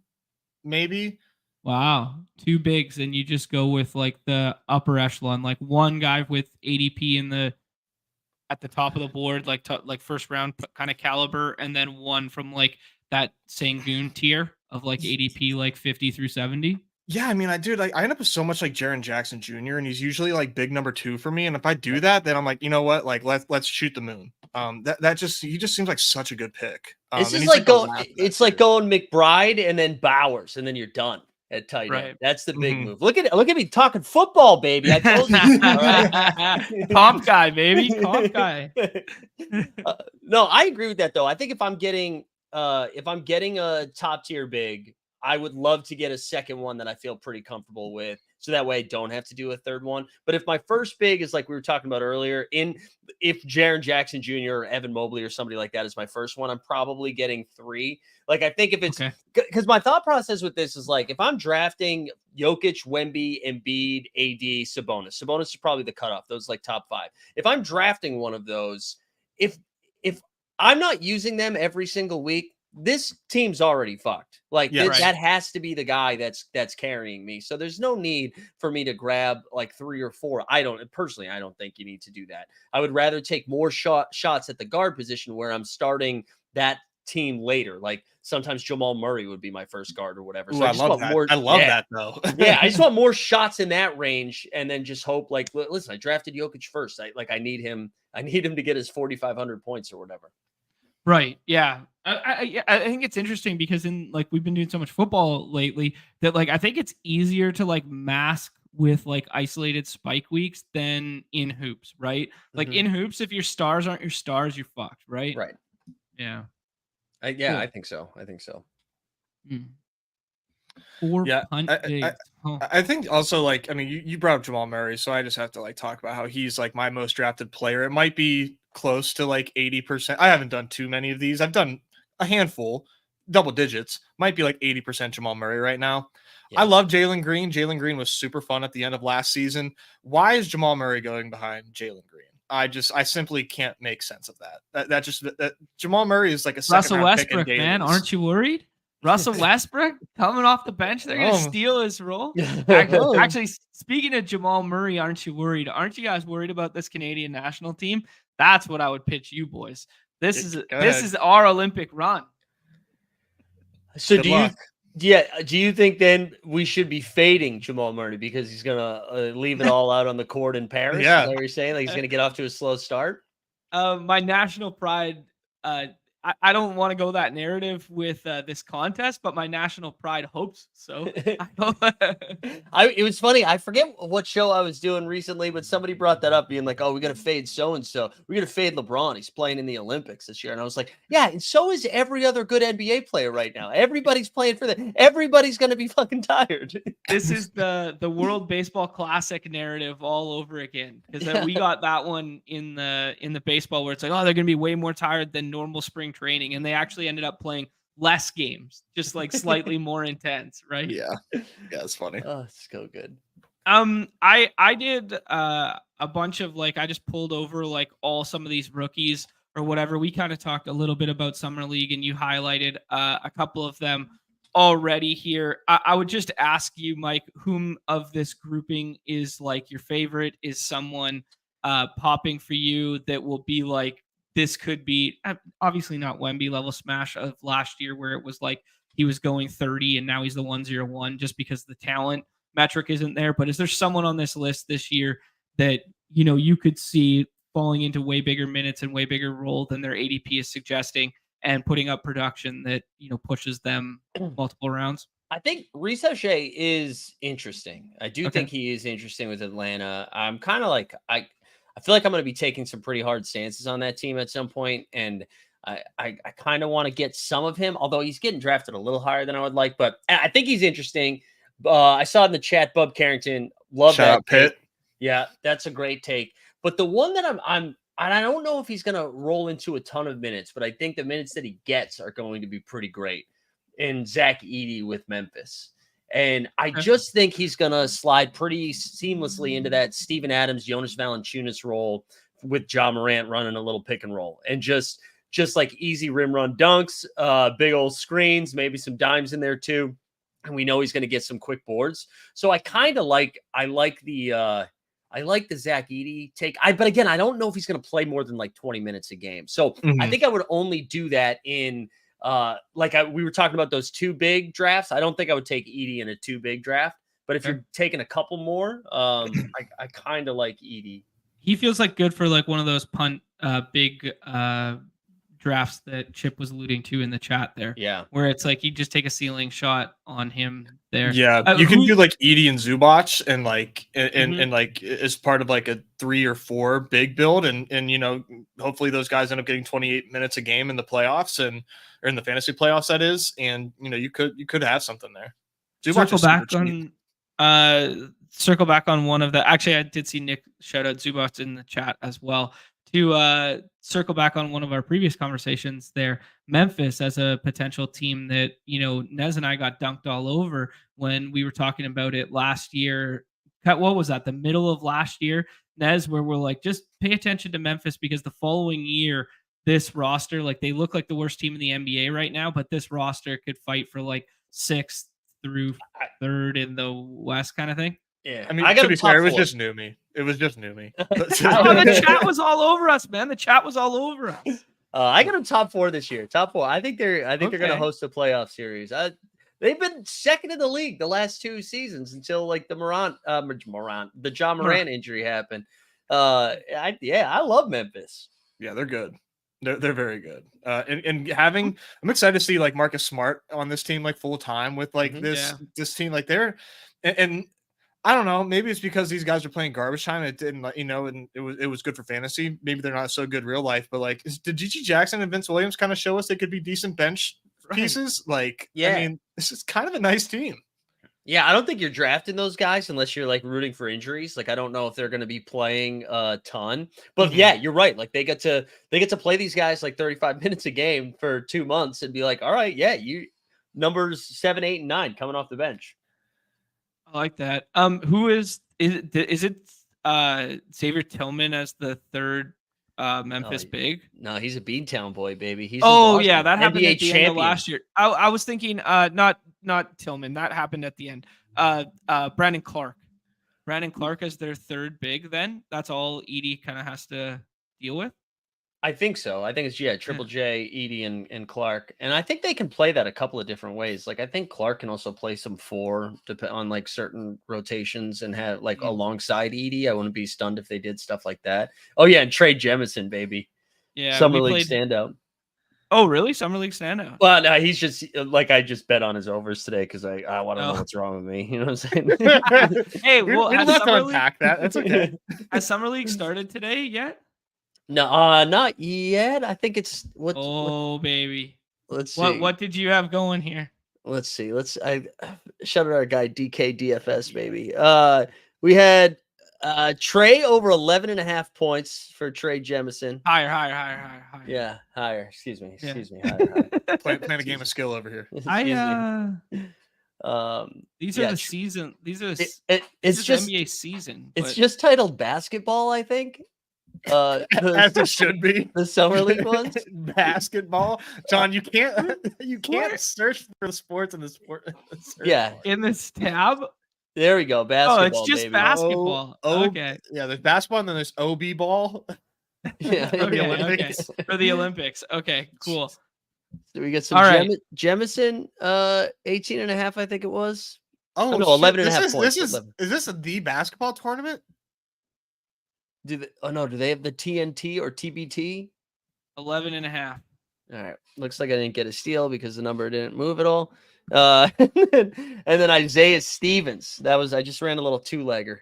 maybe. Wow, 2 bigs, and you just go with like the upper echelon, like 1 guy with ADP in the at the top of the board, like first round kind of caliber, and then one from like that Sangoon tier of like ADP like 50 through 70? Yeah, I mean, I end up with so much like Jaren Jackson Jr. and he's usually like big number 2 for me. And if I do that, then I'm like, you know what? Like let's shoot the moon. He just seems like such a good pick. This is like going, it's like going McBride and then Bowers, and then you're done at tight end. That's the big move. Look at me talking football, baby. I told you. Comp guy, baby. Comp guy. No, I agree with that though. I think if I'm getting a top tier big, I would love to get a second one that I feel pretty comfortable with, so that way I don't have to do a third one. But if my first big is like we were talking about earlier, if Jaren Jackson Jr. or Evan Mobley or somebody like that is my first one, I'm probably getting 3. Like I think if it's because my thought process with this is like if I'm drafting Jokic, Wemby, Embiid, AD, Sabonis is probably the cutoff. Those like top 5. If I'm drafting one of those, if I'm not using them every single week, this team's already fucked. Like that has to be the guy that's carrying me. So there's no need for me to grab like 3 or 4. I don't think you need to do that. I would rather take more shots at the guard position where I'm starting that team later. Like sometimes Jamal Murray would be my first guard or whatever. So I love that though. Yeah, I just want more shots in that range, and then just hope like, listen, I drafted Jokic first. I need him to get his 4,500 points or whatever. Right. Yeah. I think it's interesting because we've been doing so much football lately that like I think it's easier to like mask with like isolated spike weeks than in hoops, right? Like in hoops, if your stars aren't your stars, you're fucked, right? Right. Yeah. Cool. I think so. I think also like, I mean, you brought up Jamal Murray, so I just have to like talk about how he's like my most drafted player. It might be close to like 80%. I haven't done too many of these. I've done a handful, double digits, might be like 80% Jamal Murray right now. Yeah. I love Jalen Green. Jalen Green was super fun at the end of last season. Why is Jamal Murray going behind Jalen Green? I simply can't make sense of that. That Jamal Murray is like a Russell Westbrook, man. Aren't you worried? Russell Westbrook coming off the bench, they're gonna steal his role. Actually, speaking of Jamal Murray, aren't you worried? Aren't you guys worried about this Canadian national team? That's what I would pitch you boys. This is our Olympic run. So do you think then we should be fading Jamal Murray because he's gonna leave it all out on the court in Paris? Yeah, is that what you're saying? Like he's gonna get off to a slow start. My national pride. I don't want to go that narrative with this contest, but my national pride hopes so. It was funny. I forget what show I was doing recently, but somebody brought that up, being like, "Oh, we're gonna fade so and so. We're gonna fade LeBron. He's playing in the Olympics this year." And I was like, "Yeah, and so is every other good NBA player right now. Everybody's playing for that. Everybody's gonna be fucking tired." This is the World Baseball Classic narrative all over again, because we got that one in the baseball where it's like, oh, they're gonna be way more tired than normal spring training, and they actually ended up playing less games, just like slightly more intense, right? Yeah, it's funny. Oh, it's so good. I did a bunch of I just pulled over some of these rookies or whatever. We kind of talked a little bit about Summer League, and you highlighted a couple of them already here. I would just ask you, Mike, whom of this grouping is your favorite? Is someone popping for you that will be this could be obviously not Wemby level smash of last year where it was he was going 30 and now he's the 101 just because the talent metric isn't there. But is there someone on this list this year that, you could see falling into way bigger minutes and way bigger role than their ADP is suggesting and putting up production that, pushes them multiple rounds? I think Reese O'Shea is interesting. I do think he is interesting with Atlanta. I'm kind of I feel like I'm going to be taking some pretty hard stances on that team at some point, and I kind of want to get some of him, although he's getting drafted a little higher than I would like, but I think he's interesting. I saw in the chat, Bub Carrington, love Shout that out Pitt. Yeah, that's a great take. But the one that I don't know if he's going to roll into a ton of minutes, but I think the minutes that he gets are going to be pretty great. And Zach Edey with Memphis. And I just think he's going to slide pretty seamlessly into that Steven Adams, Jonas Valanciunas role with Ja Morant running a little pick and roll. And just easy rim run dunks, big old screens, maybe some dimes in there too. And we know he's going to get some quick boards. So I like the I like the Zach Edey take. But again, I don't know if he's going to play more than like 20 minutes a game. So I think I would only do that in we were talking about those 2 big drafts. I don't think I would take Edey in a 2 big draft. But if you're taking a couple more, I kind of like Edey. He feels like good for like one of those big drafts that Chip was alluding to in the chat there. Yeah. Where it's like you just take a ceiling shot on him there. Yeah. You can do like Edey and Zubac and like as part of like a 3 or 4 big build. And you know, hopefully those guys end up getting 28 minutes a game in the playoffs or in the fantasy playoffs, that is. And you know, you could have something there. Zubac circle back on one of the, actually I did see Nick shout out Zubac in the chat as well, to circle back on one of our previous conversations there. Memphis as a potential team that, you know, Nez and I got dunked all over when we were talking about it last year. What was that? The middle of last year, Nez, where we're like, just pay attention to Memphis because the following year, this roster, like they look like the worst team in the NBA right now, but this roster could fight for like 6th through 3rd in the West kind of thing. Yeah, I mean, to be fair, it was just Numi. It was just Numi. The chat was all over us, man. The chat was all over us. I got them top 4 this year. Top 4. I think they're going to host a playoff series. They've been second in the league the last 2 seasons until like the Ja Morant injury happened. I love Memphis. Yeah, they're good. They're very good. And I'm excited to see like Marcus Smart on this team like full time with like this team, like they're and I don't know, maybe it's because these guys are playing garbage time. It didn't, you know, and it was good for fantasy. Maybe they're not so good real life, but like did GG Jackson and Vince Williams kind of show us they could be decent bench pieces? Like, I mean, this is kind of a nice team. Yeah, I don't think you're drafting those guys unless you're like rooting for injuries. Like, I don't know if they're going to be playing a ton, but yeah, you're right. Like they get to play these guys like 35 minutes a game for 2 months and be like, all right, yeah, you numbers 7, 8, and 9 coming off the bench. I like that. Who is it Xavier Tillman as the 3rd Memphis big? No, he's a Beantown boy, baby. He's that happened NBA at the champion. end of last year. I was thinking not Tillman. That happened at the end. Brandon Clark. Brandon Clark as their 3rd big. Then that's all Edey kind of has to deal with. I think so. I think it's Triple J, Edey, and Clark, and I think they can play that a couple of different ways. Like I think Clark can also play some 4 on like certain rotations and have like alongside Edey. I wouldn't be stunned if they did stuff like that. Oh yeah, and Trey Jemison, baby. Yeah, Summer League standout. Oh really? Summer League standout. Well, no, he's just like I just bet on his overs today because I want to know what's wrong with me. You know what I'm saying? Hey, well, we don't have to unpack that. That's okay. Has Summer League started today yet? No, not yet. I think it's baby. Let's see. What did you have going here? Let's see. I shout out our guy DK DFS, baby. We had Trey over 11.5 points for Trey Jemison. Higher. Yeah, higher. Excuse me. Higher. Playing a game of skill over here. These are the season. These are it's just NBA season. It's just titled basketball, I think. As it should be. The Summer League ones. Basketball. John, you can't search for the sports in the sport. In this tab. There we go. Basketball. Oh, it's just baby. Basketball. Okay. Yeah, there's basketball and then there's OB ball. Yeah. Okay. For the Olympics. Okay, cool. So we get some Jemison, 18.5, I think it was. Oh, no, 11.5 points. Is this the basketball tournament? Do they have the TNT or TBT? 11.5. All right. Looks like I didn't get a steal because the number didn't move at all. And then Isaiah Stevens. I just ran a little 2-legger.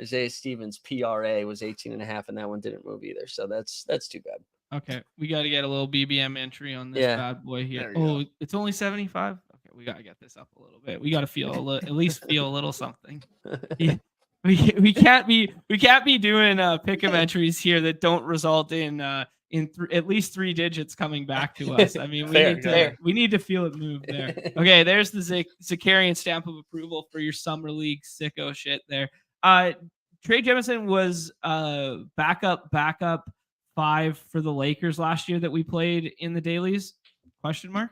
Isaiah Stevens PRA was 18.5, and that one didn't move either. So that's too bad. Okay. We got to get a little BBM entry on this bad boy here. It's only 75. Okay, we got to get this up a little bit. We got to at least feel a little something. Yeah. We can't be doing pick'em entries here that don't result in at least 3 digits coming back to us. I mean, we need to feel it move there. Okay, there's the Zakarian stamp of approval for your Summer League sicko shit there. Trey Jemison was backup 5 for the Lakers last year that we played in the dailies? Question mark?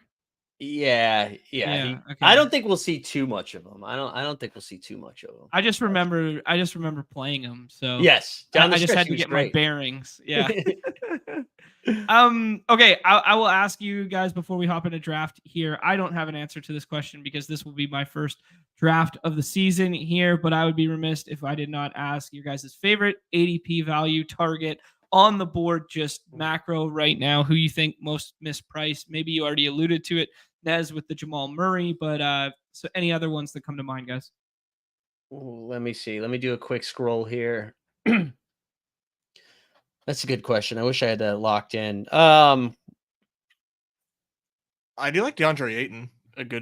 Yeah. Yeah, I okay. don't think we'll see too much of him. I don't think we'll see too much of him. I just remember playing him, so Yes, down the I just stretch had he to was get my great. bearings. Yeah. Okay, I will ask you guys before we hop into draft here. I don't have an answer to this question because this will be my first draft of the season here, but I would be remiss if I did not ask your guys' favorite ADP value target on the board, just macro right now, who you think most mispriced. Maybe you already alluded to it, Nez, with the Jamal Murray, but so any other ones that come to mind, guys? Ooh, let me see. Let me do a quick scroll here. That's a good question. I wish I had that locked in. I do like DeAndre Ayton.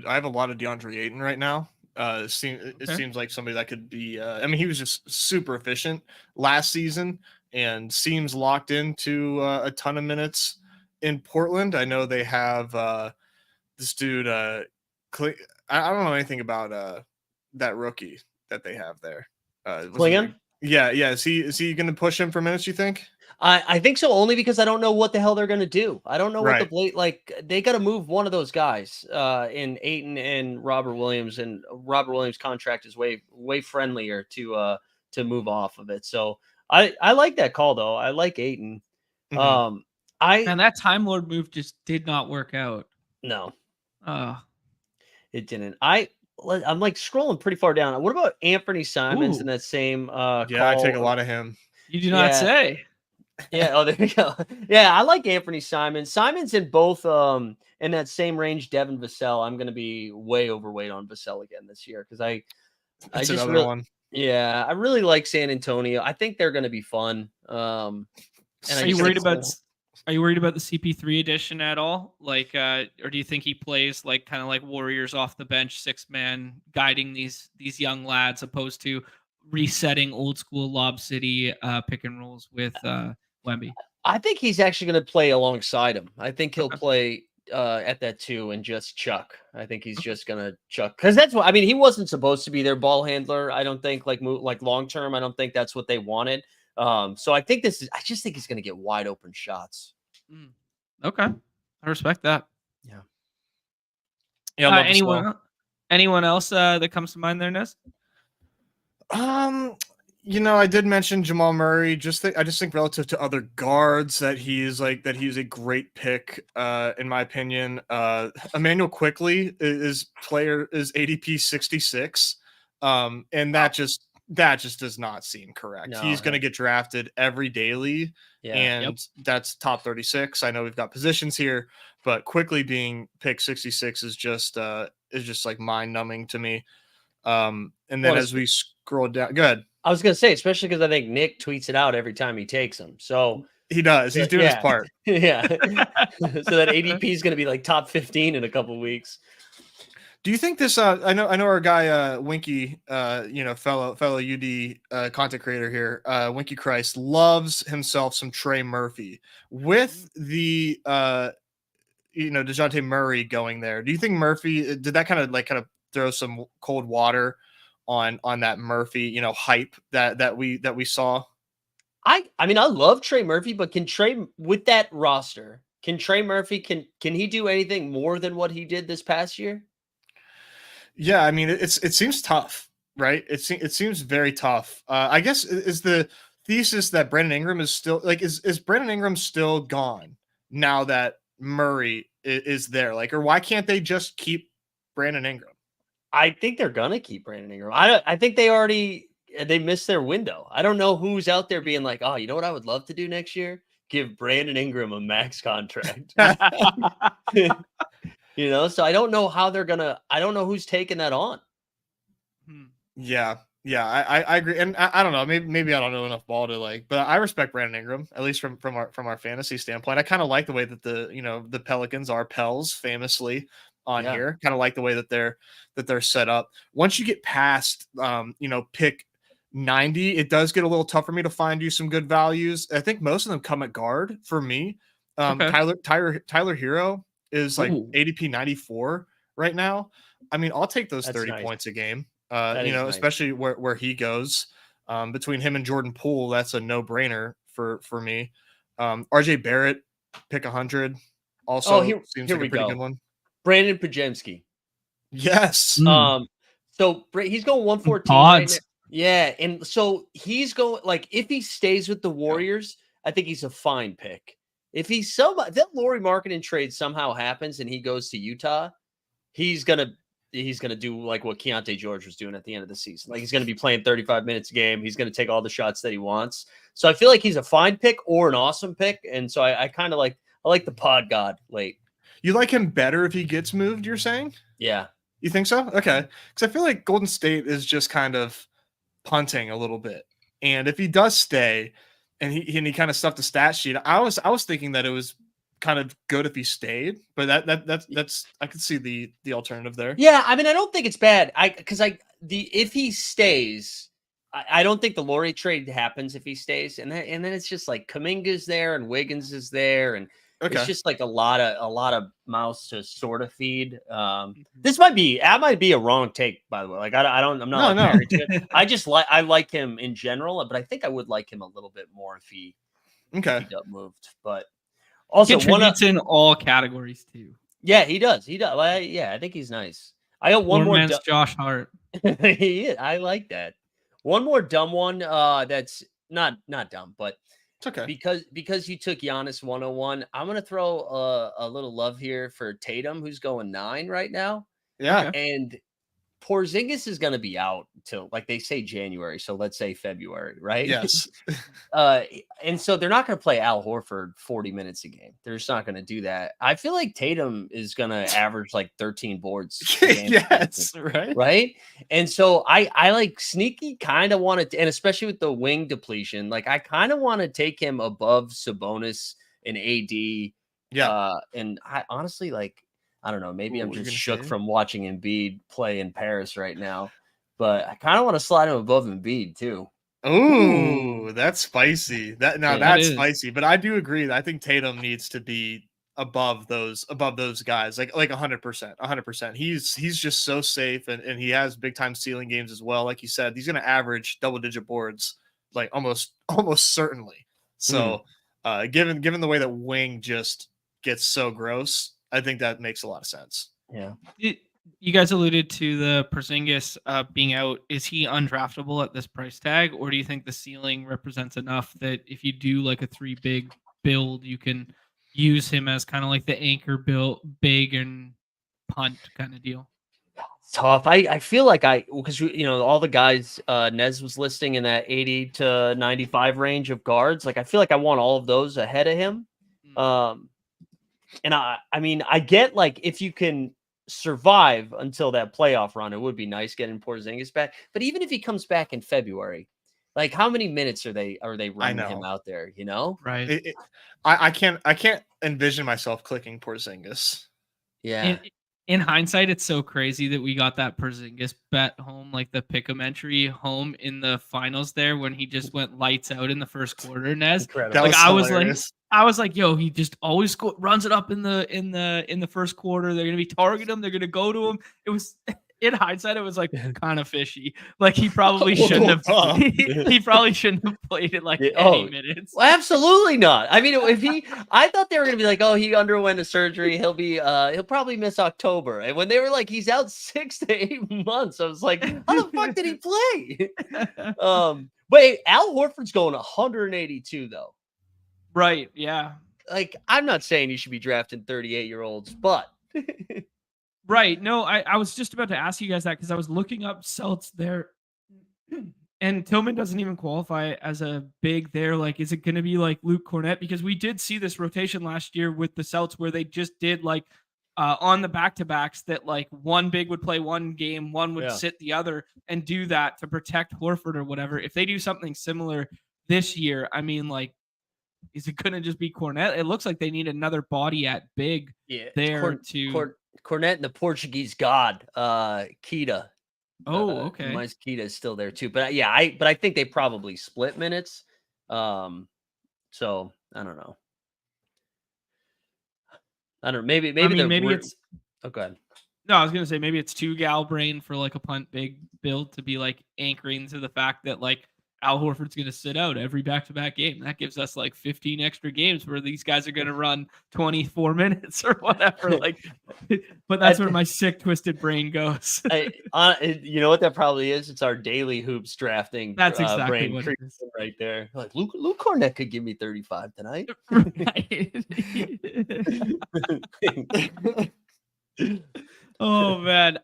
I have a lot of DeAndre Ayton right now. It seems like somebody that could be. I mean, he was just super efficient last season and seems locked into a ton of minutes in Portland. I know they have this dude. I don't know anything about that rookie that they have there. Klingon? Yeah. Is he going to push him for minutes? You think? I think so, only because I don't know what the hell they're gonna do. I don't know what the Right. like. They got to move one of those guys in Ayton and Robert Williams, and Robert Williams' contract is way friendlier to move off of it. So I like that call though. I like Ayton. Mhm. I And that Time Lord move just did not work out. No, Oh, it didn't. I'm like scrolling pretty far down. What about Anthony Simons in ooh, that same Yeah, I take a call? lot of him. you do not Yeah, say. yeah. Oh, there you go. Yeah, I like Anthony Simons. Simons in both in that same range. Devin Vassell. I'm gonna be way overweight on Vassell again this year because I That's just another really one. yeah I really like San Antonio. I think they're gonna be fun. And I Are you just worried think about Are you worried about the CP3 edition at all? Like, or do you think he plays like kind of like Warriors off the bench, 6-man, guiding these young lads, opposed to resetting old school Lob City pick and rolls with Wemby? I think he's actually going to play alongside him. I think he'll Okay. play at that 2 and just chuck. I think he's just going to chuck because that's what I mean. He wasn't supposed to be their ball handler. I don't think like long term. I don't think that's what they wanted. So I think this is. I just think he's going to get wide open shots. Mm. Okay, I respect that. Yeah. Yeah, I love the Anyone smell. anyone else that comes to mind there, Ness? Um, I did mention Jamal Murray. I just think relative to other guards that he's a great pick. In my opinion, Emmanuel Quickly is ADP 66. And that just does not seem correct. No. He's going to get drafted every daily, Yeah. and that's top 36. I know we've got positions here, but Quickly being picked 66 is just like mind numbing to me. And then as we scroll down, good. I was gonna say, especially because I think Nick tweets it out every time he takes them. So He does. He's doing his yeah, part. yeah. So that ADP is gonna be like top 15 in a couple weeks. Do you think this? I know our guy Winky, fellow UD content creator here, Winky Christ loves himself some Trey Murphy with the DeJounte Murray going there. Do you think Murphy did that kind of throw some cold water on that Murphy hype that we saw? I mean, I love Trey Murphy, but can Trey with that roster? Can Trey Murphy can he do anything more than what he did this past year? Yeah, I mean, it seems tough, right? It seems very tough. I guess is the thesis that Brandon Ingram is still is Brandon Ingram still gone now that Murray is there? Like, or why can't they just keep Brandon Ingram? I think they're gonna keep Brandon Ingram. I think they missed their window. I don't know who's out there being like, oh, you know what I would love to do next year? Give Brandon Ingram a max contract. So I don't know how I don't know who's taking that on. Yeah, I agree, and I don't know, maybe I don't know enough ball to but I respect Brandon Ingram, at least from our fantasy standpoint. I kind of like the way that the Pelicans are Pels famously on here. Kind of like the way that they're set up. Once you get past pick 90, it does get a little tough for me to find you some good values. I think most of them come at guard for me. Okay. Tyler Hero is like Ooh. ADP 94 right now. I mean, I'll take those That's 30 nice. points a game. Nice. Especially where he goes. Between him and Jordan Poole, that's a no-brainer for me. RJ Barrett, pick 100. Also seems like a pretty good one. Brandon Pajemski. Yes. So he's going 114 right now. Yeah, and so he's going like if he stays with the Warriors, I think he's a fine pick. If he's that Lauri Markkanen trade somehow happens and he goes to Utah, he's gonna do like what Keontae George was doing at the end of the season. Like he's gonna be playing 35 minutes a game. He's gonna take all the shots that he wants. So I feel like he's a fine pick or an awesome pick. And so I kind of like the pod god late. You like him better if he gets moved, you're saying? Yeah. You think so? Okay. Because I feel like Golden State is just kind of punting a little bit. And if he does stay and he kind of stuffed the stat sheet, I was thinking that it was kind of good if he stayed, but that's I could see the alternative there. Yeah, I mean, I don't think it's bad. If he stays, I don't think the Lauri trade happens if he stays, and then it's just like Kuminga's there and Wiggins is there, and it's just like a lot of mouths to sort of feed. That might be a wrong take, by the way. Like I'm not married to it. I like him in general, but I think I would like him a little bit more if he got moved. But also contributes in all categories too. Yeah, he does. Well, yeah, I think he's nice. I got one more. Josh Hart. I like that. One more dumb one. That's not dumb, but it's okay because you took Giannis 101. I'm gonna throw a little love here for Tatum, who's going 9 right now. Yeah, and Porzingis is going to be out till, like they say, January. So let's say February, right? Yes. And so they're not going to play Al Horford 40 minutes a game. They're just not going to do that. I feel like Tatum is going to average like 13 boards. Yes. Right. Right. And so I like sneaky kind of want to, and especially with the wing depletion, like I kind of want to take him above Sabonis and AD. Yeah. And I honestly I don't know. Maybe I'm just shook from watching Embiid play in Paris right now, but I kind of want to slide him above Embiid too. Ooh, that's spicy. That's spicy. But I do agree. I think Tatum needs to be above those guys, like 100%. He's just so safe, and he has big time ceiling games as well. Like you said, he's going to average double digit boards, like almost certainly. So, given the way that wing just gets so gross, I think that makes a lot of sense. Yeah. You guys alluded to the Porzingis being out. Is he undraftable at this price tag, or do you think the ceiling represents enough that if you do like a 3 big build, you can use him as kind of like the anchor build, big and punt kind of deal? Tough. I feel like because all the guys Nez was listing in that 80 to 95 range of guards. Like I feel like I want all of those ahead of him. And I mean, I get like if you can survive until that playoff run, it would be nice getting Porzingis back. But even if he comes back in February, like how many minutes are they running him out there? Right. I can't envision myself clicking Porzingis. Yeah. In hindsight, it's so crazy that we got that Porzingis bet home, like the pick'em entry home in the finals there when he just went lights out in the first quarter. Nez, I was like, yo, he just always runs it up in the first quarter. They're gonna be targeting him. They're gonna go to him. It was in hindsight, it was like kind of fishy. Like he probably shouldn't have. He probably shouldn't have played it like any minutes. Well, absolutely not. I mean, I thought they were gonna be like, oh, he underwent a surgery. He'll probably miss October. And when they were like, he's out 6 to 8 months, I was like, how the fuck did he play? But Al Horford's going 182 though. Right. Yeah. Like I'm not saying you should be drafting 38-year-olds, but. Right. No, I was just about to ask you guys that because I was looking up Celts there, and Tillman doesn't even qualify as a big there. Like, is it going to be like Luke Cornett? Because we did see this rotation last year with the Celts where they just did like on the back-to-backs that like one big would play one game, one would sit the other and do that to protect Horford or whatever. If they do something similar this year, I mean, like, is it going to just be Cornett? It looks like they need another body at big there Cornett and the Portuguese god, Kita. Oh, okay. Mine's Kita is still there too, but I think they probably split minutes. So I don't know. Maybe it's. Oh, go ahead. No, I was gonna say maybe it's too gal brain for like a punt big build to be like anchoring to the fact that like Al Horford's going to sit out every back-to-back game. That gives us like 15 extra games where these guys are going to run 24 minutes or whatever. Like, but that's where my sick, twisted brain goes. You know what that probably is? It's our daily hoops drafting. That's exactly brain what it is. right there. Like Luke Cornett could give me 35 tonight. Oh man.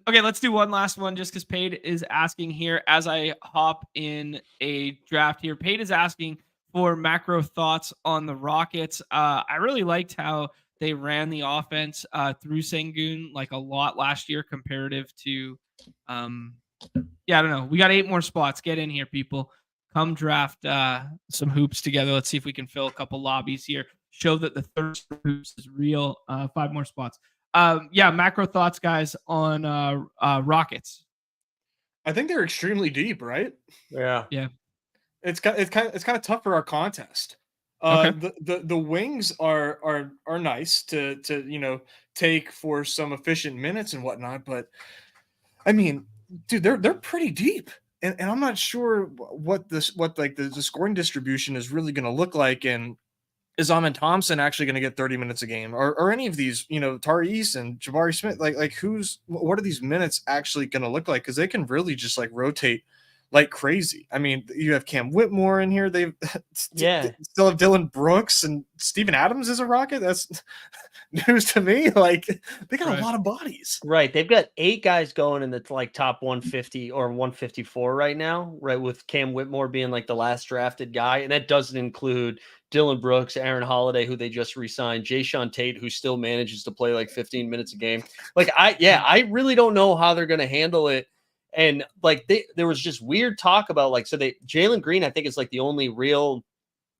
Okay, let's do one last one just because Pate is asking here as I hop in a draft here. Pate is asking for macro thoughts on the Rockets. I really liked how they ran the offense through Sengun like a lot last year comparative to I don't know. We got 8 more spots. Get in here, people. Come draft some hoops together. Let's see if we can fill a couple lobbies here. Show that the thirst for hoops is real. 5 more spots. Macro thoughts, guys, on Rockets. I think they're extremely deep, right? Yeah. It's kind of tough for our contest. The wings are nice to take for some efficient minutes and whatnot, but I mean, dude, they're pretty deep, and I'm not sure what the scoring distribution is really going to look like, and is Amin Thompson actually going to get 30 minutes a game, or any of these, Tariq and Jabari Smith, like what are these minutes actually going to look like? Because they can really just like rotate like crazy. I mean, you have Cam Whitmore in here. They still have Dylan Brooks, and Steven Adams is a Rocket. That's news to me. Like, they got a lot of bodies. Right. They've got 8 guys going in the like top 150 or 154 right now, right? With Cam Whitmore being like the last drafted guy. And that doesn't include Dylan Brooks, Aaron Holiday, who they just re-signed, Jayshawn Tate, who still manages to play like 15 minutes a game. Like, I really don't know how they're going to handle it. And like, there was just weird talk about like, Jalen Green, I think, is like the only real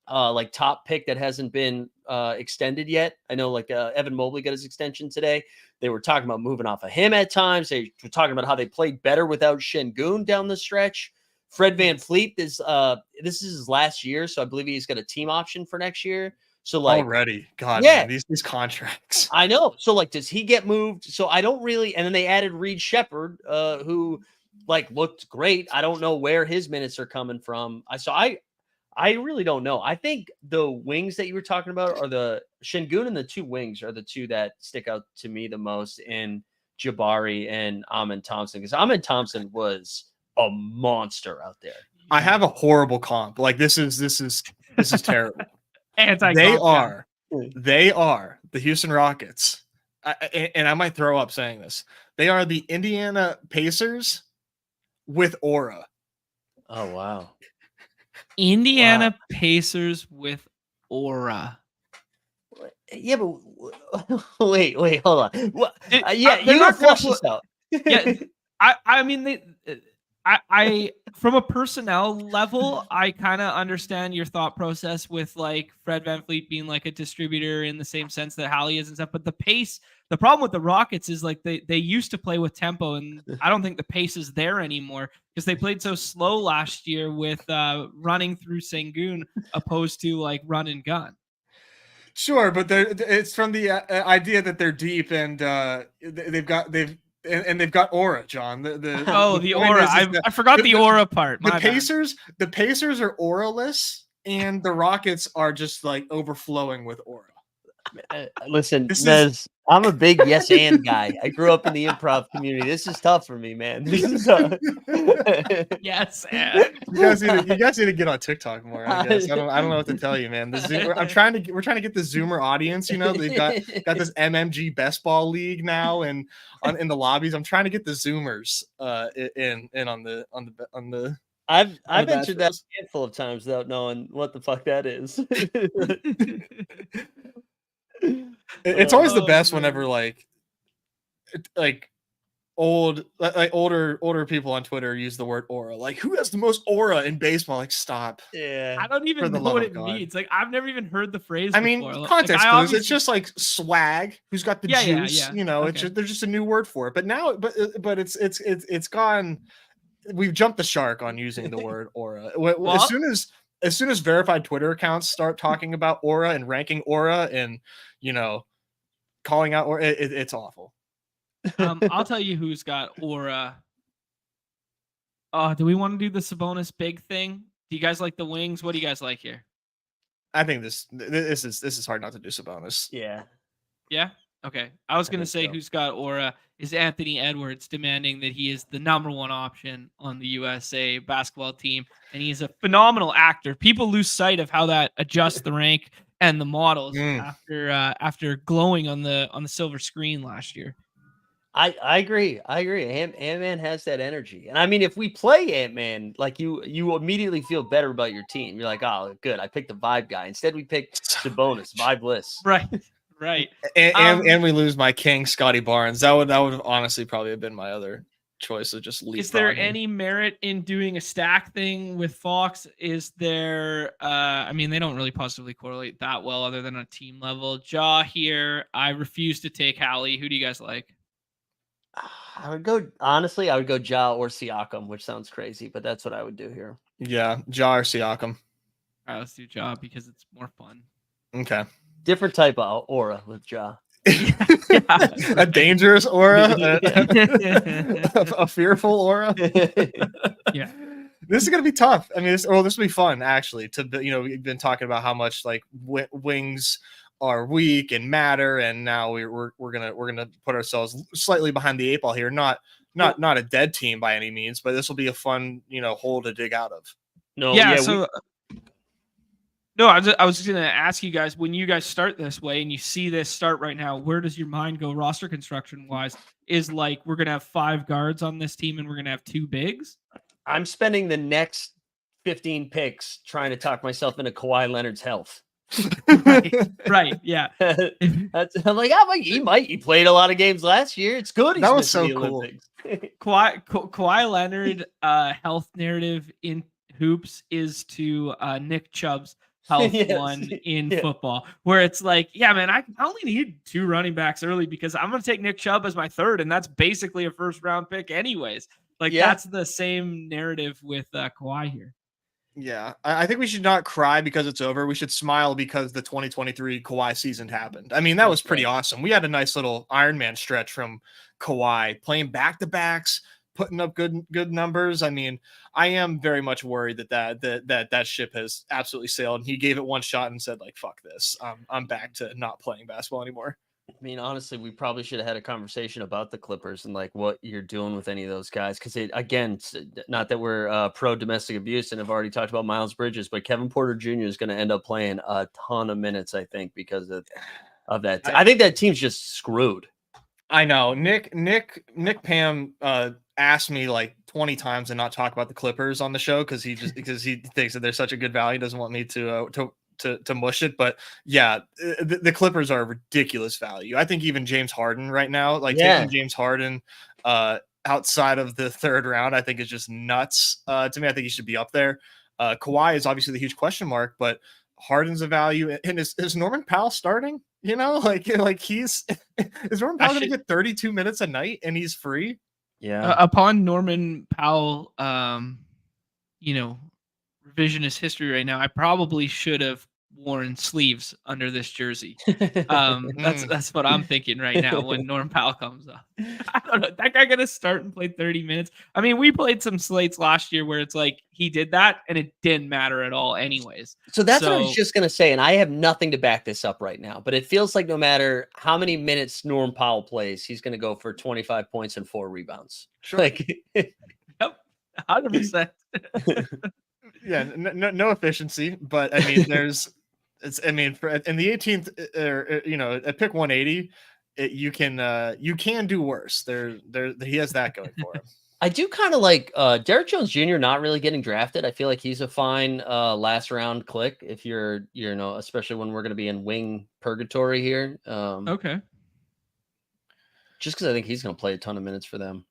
like top pick that hasn't been extended yet. I know like Evan Mobley got his extension today. They were talking about moving off of him at times. They were talking about how they played better without Şengün down the stretch. Fred VanVleet is this is his last year, so I believe he's got a team option for next year. So like already, God, man, these contracts. I know. So like, does he get moved? So I don't really. And then they added Reed Shepherd, who like looked great. I don't know where his minutes are coming from. I really don't know. I think the wings that you were talking about are the Şengün, and the 2 wings are the 2 that stick out to me the most in Jabari and Amin Thompson, because Amin Thompson was a monster out there. I have a horrible comp. Like, this is terrible. They are the Houston Rockets. And I might throw up saying this. They are the Indiana Pacers with aura. Oh, wow. Indiana Pacers with aura. Yeah, but wait, hold on. You not flush this out. Yeah, I mean, I from a personnel level, I kind of understand your thought process with like Fred VanVleet being like a distributor in the same sense that Hallie is and stuff. But the problem with the Rockets is like they used to play with tempo, and I don't think the pace is there anymore because they played so slow last year with running through Şengün opposed to like run and gun. Sure, but it's from the idea that they're deep and they've got aura, John. The aura. I forgot the aura part. The Pacers are auraless, and the Rockets are just like overflowing with aura. Listen, I'm a big yes and guy. I grew up in the improv community. This is tough for me, man. This is tough. Yes, and you guys need to get on TikTok more. I guess I don't know what to tell you, man. We're trying to get the Zoomer audience. They've got this MMG best ball league now, and in the lobbies. I'm trying to get the Zoomers in on the. I've entered that a handful of times without knowing what the fuck that is. It's always the best whenever older people on Twitter use the word aura. Like, who has the most aura in baseball? Like, stop. Yeah, I don't even know what it means. Like, I've never even heard the phrase. I mean, before. Context clues. It's just like swag. Who's got the juice? Yeah. Okay. There's just a new word for it. But now, but it's gone. We've jumped the shark on using the word aura. As soon as verified Twitter accounts start talking about aura and ranking aura and calling out aura, it's awful. I'll tell you who's got aura. Do we want to do the Sabonis big thing? Do you guys like the wings? What do you guys like here? I think this is hard not to do Sabonis. Yeah. Yeah. Okay. I was I going to think say so. who's got aura is Anthony Edwards, demanding that he is the #1 option on the USA basketball team, and he is a phenomenal actor. People lose sight of how that adjusts the rank and the models after glowing on the silver screen last year. I agree. Ant-Man has that energy. And I mean, if we play Ant-Man, like you immediately feel better about your team. You're like, oh, good. I picked the vibe guy. Instead, we picked Sabonis, vibeless. Right. Right. And we lose my king, Scotty Barnes. That would have honestly probably have been my other choice of just leave. Is there any merit in doing a stack thing with Fox? Is there I mean, they don't really positively correlate that well other than on a team level. Ja here. I refuse to take Hallie. Who do you guys like? I would go Ja or Siakam, which sounds crazy, but that's what I would do here. Yeah, Ja or Siakam. All right, let's do Ja because it's more fun. Okay. Different type of aura with Ja. A dangerous aura, a fearful aura. Yeah. This is gonna be tough. I mean, this will be fun actually. We've been talking about how much like wings are weak and matter, and now we're gonna put ourselves slightly behind the 8 ball here. Not a dead team by any means, but this will be a fun hole to dig out of. No, I was going to ask you guys, when you guys start this way and you see this start right now, where does your mind go roster construction wise? Is like we're going to have 5 guards on this team and we're going to have 2 bigs? I'm spending the next 15 picks trying to talk myself into Kawhi Leonard's health. Right, yeah. I'm like, he played a lot of games last year. It's good. That was so cool. Kawhi Leonard health narrative in hoops is to Nick Chubb's health one in football, where it's like, yeah, man, I only need 2 running backs early because I'm going to take Nick Chubb as my 3rd, and that's basically a 1st round pick anyways. Like that's the same narrative with Kawhi here. Yeah, I think we should not cry because it's over. We should smile because the 2023 Kawhi season happened. I mean, that was pretty awesome. We had a nice little Iron Man stretch from Kawhi, playing back-to-backs, putting up good numbers. I mean, I am very much worried that ship has absolutely sailed. And he gave it one shot and said, like, fuck this. I'm back to not playing basketball anymore. I mean, honestly, we probably should have had a conversation about the Clippers and like what you're doing with any of those guys. Because again, not that we're pro domestic abuse and have already talked about Miles Bridges, but Kevin Porter Jr. is going to end up playing a ton of minutes, I think, because of that. I think that team's just screwed. I know. Nick Pam asked me like 20 times to not talk about the Clippers on the show because he thinks that they're such a good value. Doesn't want me to mush it, but yeah, the Clippers are a ridiculous value. I think even James Harden right now, taking James Harden outside of the 3rd round, I think is just nuts. To me, I think he should be up there. Kawhi is obviously the huge question mark, but Harden's a value. And is Norman Powell starting? Is Norman Powell going to get 32 minutes a night and he's free? Yeah. Upon Norman Powell, revisionist history right now, I probably should have worn sleeves under this jersey. That's what I'm thinking right now when Norm Powell comes up. I don't know. That guy gonna start and play 30 minutes. I mean, we played some slates last year where it's like he did that and it didn't matter at all anyways. So that's what I was just gonna say, and I have nothing to back this up right now, but it feels like no matter how many minutes Norm Powell plays, he's gonna go for 25 points and 4 rebounds. Sure. Yep, 100%. Yeah, no efficiency, but I mean, in the 18th or at pick 180, you can do worse. He has that going for him. I do kind of like Derrick Jones Jr. not really getting drafted. I feel like he's a fine last round click if you're especially when we're going to be in wing purgatory here. Okay. Just because I think he's going to play a ton of minutes for them.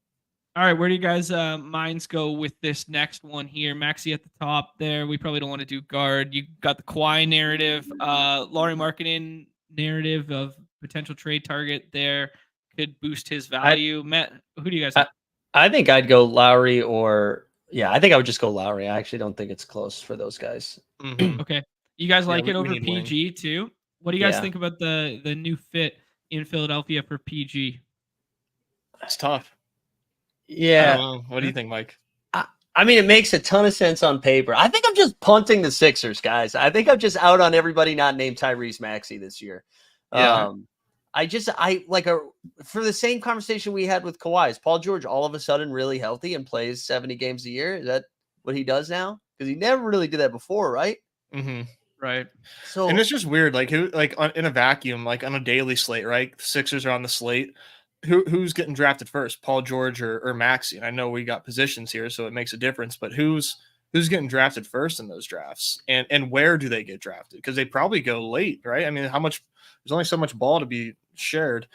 All right, where do you guys' minds go with this next one here? Maxey at the top there. We probably don't want to do guard. You got the Kawhi narrative, Lauri Markkanen narrative of potential trade target there. Could boost his value. Matt, who do you guys have? I think I'd go Lowry I think I would just go Lowry. I actually don't think it's close for those guys. Mm-hmm. Okay. You guys like it over PG wing too? What do you guys think about the new fit in Philadelphia for PG? That's tough. Yeah. What do you think, Mike? I mean, it makes a ton of sense on paper. I think I'm just punting the Sixers, guys. I think I'm just out on everybody not named Tyrese Maxey this year. Yeah. For the same conversation we had with Kawhi, is Paul George all of a sudden really healthy and plays 70 games a year? Is that what he does now? Because he never really did that before, right? Mm-hmm. Right. So, and it's just weird, like in a vacuum, like on a daily slate, right? The Sixers are on the slate. Who's getting drafted first, Paul George or Maxey? And I know we got positions here, so it makes a difference. But who's getting drafted first in those drafts, and where do they get drafted? Because they probably go late, right? I mean, there's only so much ball to be shared.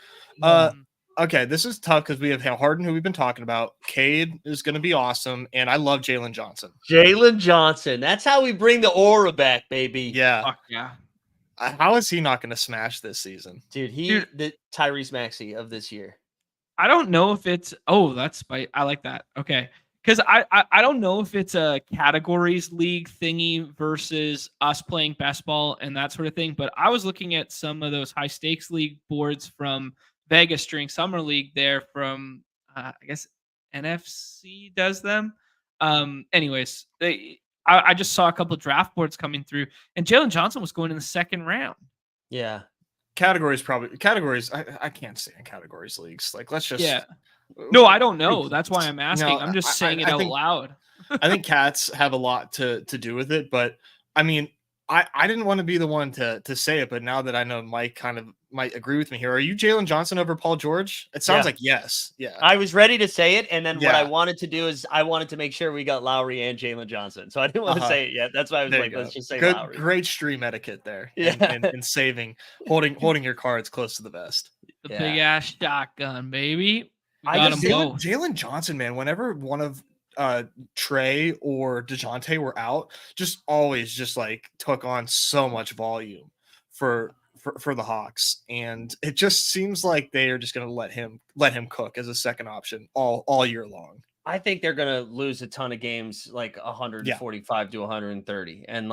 Okay, this is tough because we have Harden, who we've been talking about. Cade is going to be awesome, and I love Jalen Johnson. Jalen Johnson, that's how we bring the aura back, baby. Yeah. Fuck yeah. How is he not going to smash this season? Dude, the Tyrese Maxey of this year. I don't know if it's that's spite. I like that. Okay. Because I don't know if it's a categories league thingy versus us playing best ball and that sort of thing. But I was looking at some of those high stakes league boards from Vegas during summer league there from I guess NFC does them. Anyways, I just saw a couple of draft boards coming through, and Jalen Johnson was going in the second round. Yeah. Categories. I can't say in categories leagues. Like, let's just No, I don't know. That's why I'm asking. No, I'm just saying it out loud. I think cats have a lot to do with it, but I mean, I didn't want to be the one to say it, but now that I know Mike kind of might agree with me here, are you Jalen Johnson over Paul George? It sounds like yes. Yeah. I was ready to say it, and then what I wanted to do is I wanted to make sure we got Lowry and Jalen Johnson. So I didn't want to say it yet. That's why I was like, let's just say Lowry. Great stream etiquette there. Yeah. And holding your cards close to the vest. The big ass shotgun, baby. Jalen Johnson, man, whenever one of Trey or DeJounte were out, just always just like took on so much volume for the Hawks, and it just seems like they are just going to let him cook as a second option all year long. I think they're going to lose a ton of games, like 145 to 130, and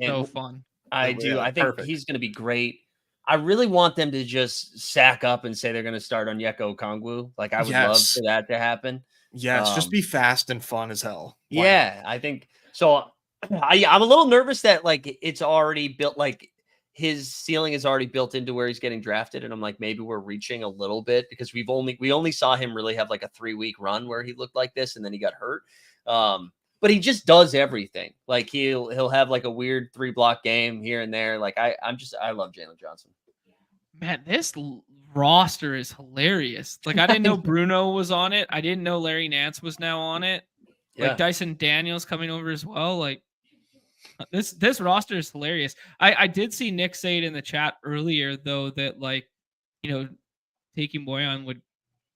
so fun. I do. I think he's going to be great. I really want them to just sack up and say they're going to start on Yeko Kongwu. Like, I would love for that to happen. Yes, just be fast and fun as hell. Yeah, I think so. I'm a little nervous that like it's already built, like his ceiling is already built into where he's getting drafted, and I'm like, maybe we're reaching a little bit because we only saw him really have like a 3-week run where he looked like this, and then he got hurt. But he just does everything. Like he'll have like a weird 3-block game here and there. Like I love Jalen Johnson. Man, this roster is hilarious. Like, I didn't know Bruno was on it. I didn't know Larry Nance was now on it. Like Dyson Daniels coming over as well. Like this roster is hilarious. I did see Nick say it in the chat earlier though that like, taking Boyan would,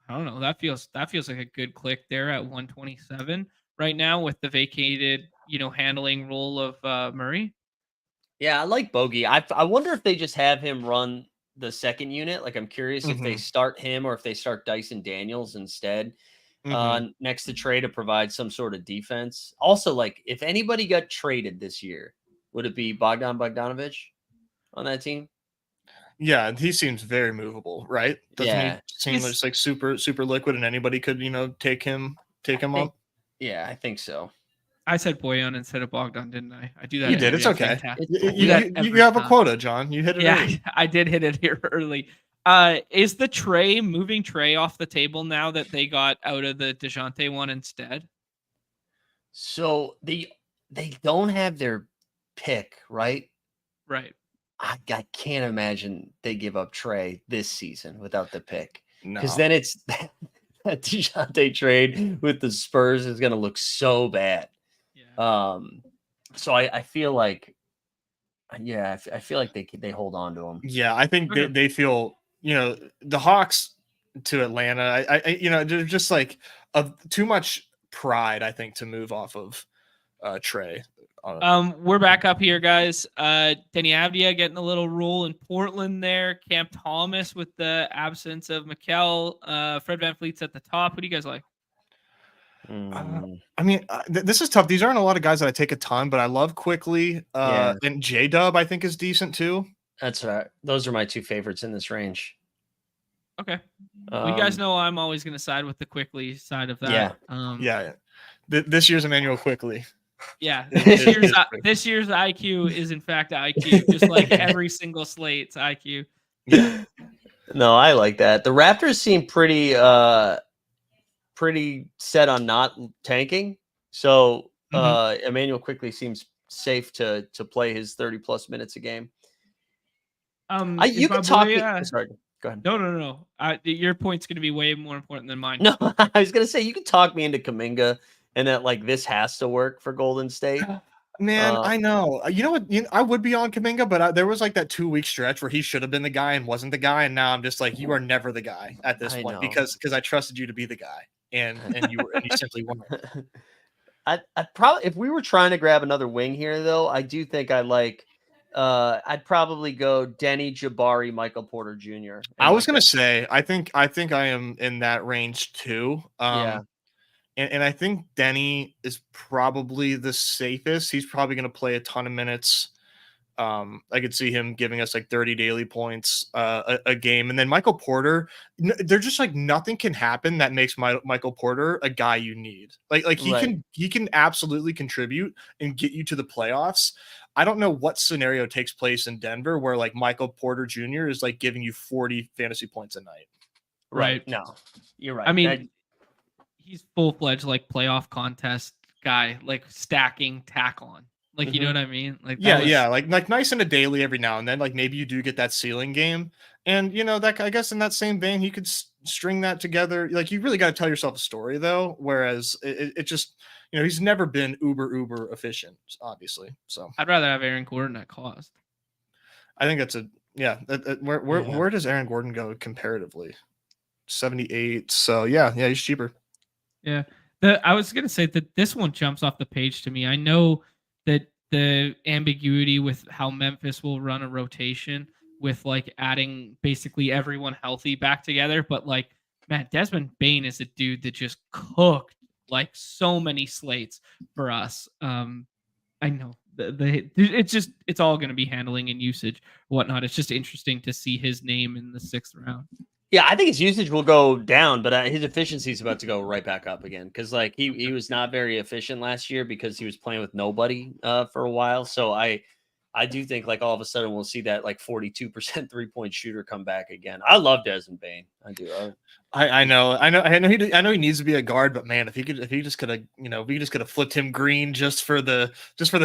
I don't know, that feels like a good click there at 127 right now with the vacated, handling role of Murray. Yeah, I like Bogey. I wonder if they just have him run the second unit. Like, I'm curious if they start him or if they start Dyson Daniels instead next to Trey to provide some sort of defense. Also, like, if anybody got traded this year, would it be Bogdan Bogdanovic on that team? Yeah, he seems very movable, right? Doesn't he seem just like super liquid, and anybody could take him up? Yeah, I think so. I said Boyan instead of Bogdan, didn't I? I do that. You did. It's okay. You have a quota, John. You hit it. Yeah, early. I did hit it here early. Is the moving Trey off the table now that they got out of the DeJounte one instead? So they don't have their pick, right? Right. I can't imagine they give up Trey this season without the pick. No. Because then it's that DeJounte trade with the Spurs is going to look so bad. Yeah. So I feel like, I feel like they hold on to him. Yeah, I think they feel, the Hawks to Atlanta, they're just like too much pride, I think, to move off of Trey. We're back up here, guys. Denny Avdia getting a little role in Portland there. Cam Thomas with the absence of Mikal. Fred VanVleet's at the top. Who do you guys like? I mean, this is tough. These aren't a lot of guys that I take a ton, but I love Quickly. And J-Dub, I think, is decent too. That's right. Those are my two favorites in this range. Okay. You guys know I'm always going to side with the Quickly side of that. Yeah. This year's Emmanuel Quickly. Yeah, this year's IQ is in fact IQ, just like every single slate's IQ. Yeah. No, I like that. The Raptors seem pretty set on not tanking. So Emmanuel Quickly seems safe to play his 30+ minutes a game. You can talk me. Sorry, go ahead. No. Your point's going to be way more important than mine. No, I was going to say you can talk me into Kuminga and that like this has to work for Golden State. Man, I know. You know what? I would be on Kuminga, but there was like that 2-week stretch where he should have been the guy and wasn't the guy, and now I'm just like, you are never the guy at this point because I trusted you to be the guy, and you simply weren't. I'd probably, if we were trying to grab another wing here, though, I do think I like. I'd probably go Denny, Jabari, Michael Porter Jr. I was gonna say, I think I am in that range too. Yeah. And I think Denny is probably the safest. He's probably going to play a ton of minutes. I could see him giving us like 30 daily points a game. And then Michael Porter, they're just like nothing can happen that makes Michael Porter a guy you need. Like he can absolutely contribute and get you to the playoffs. I don't know what scenario takes place in Denver where like Michael Porter Jr. is like giving you 40 fantasy points a night. Right. No, you're right. I mean, he's full-fledged like playoff contest guy, like stacking tack on. Like, you know what I mean? Like, like nice in a daily every now and then. Like maybe you do get that ceiling game, and that I guess in that same vein, he could string that together. Like you really got to tell yourself a story though. Whereas it just he's never been uber efficient, obviously. So I'd rather have Aaron Gordon at cost. I think that's where does Aaron Gordon go comparatively? 78. So yeah, he's cheaper. Yeah. I was going to say that this one jumps off the page to me. I know that the ambiguity with how Memphis will run a rotation with like adding basically everyone healthy back together. But like, man, Desmond Bane is a dude that just cooked like so many slates for us. I know it's all going to be handling and usage, whatnot. It's just interesting to see his name in the 6th round. Yeah, I think his usage will go down, but his efficiency is about to go right back up again because like he was not very efficient last year because he was playing with nobody for a while. So I do think like all of a sudden we'll see that like 42% 3-point shooter come back again. I love Desmond Bane. I do. I know he needs to be a guard, but man, if he just could have flipped him green just for the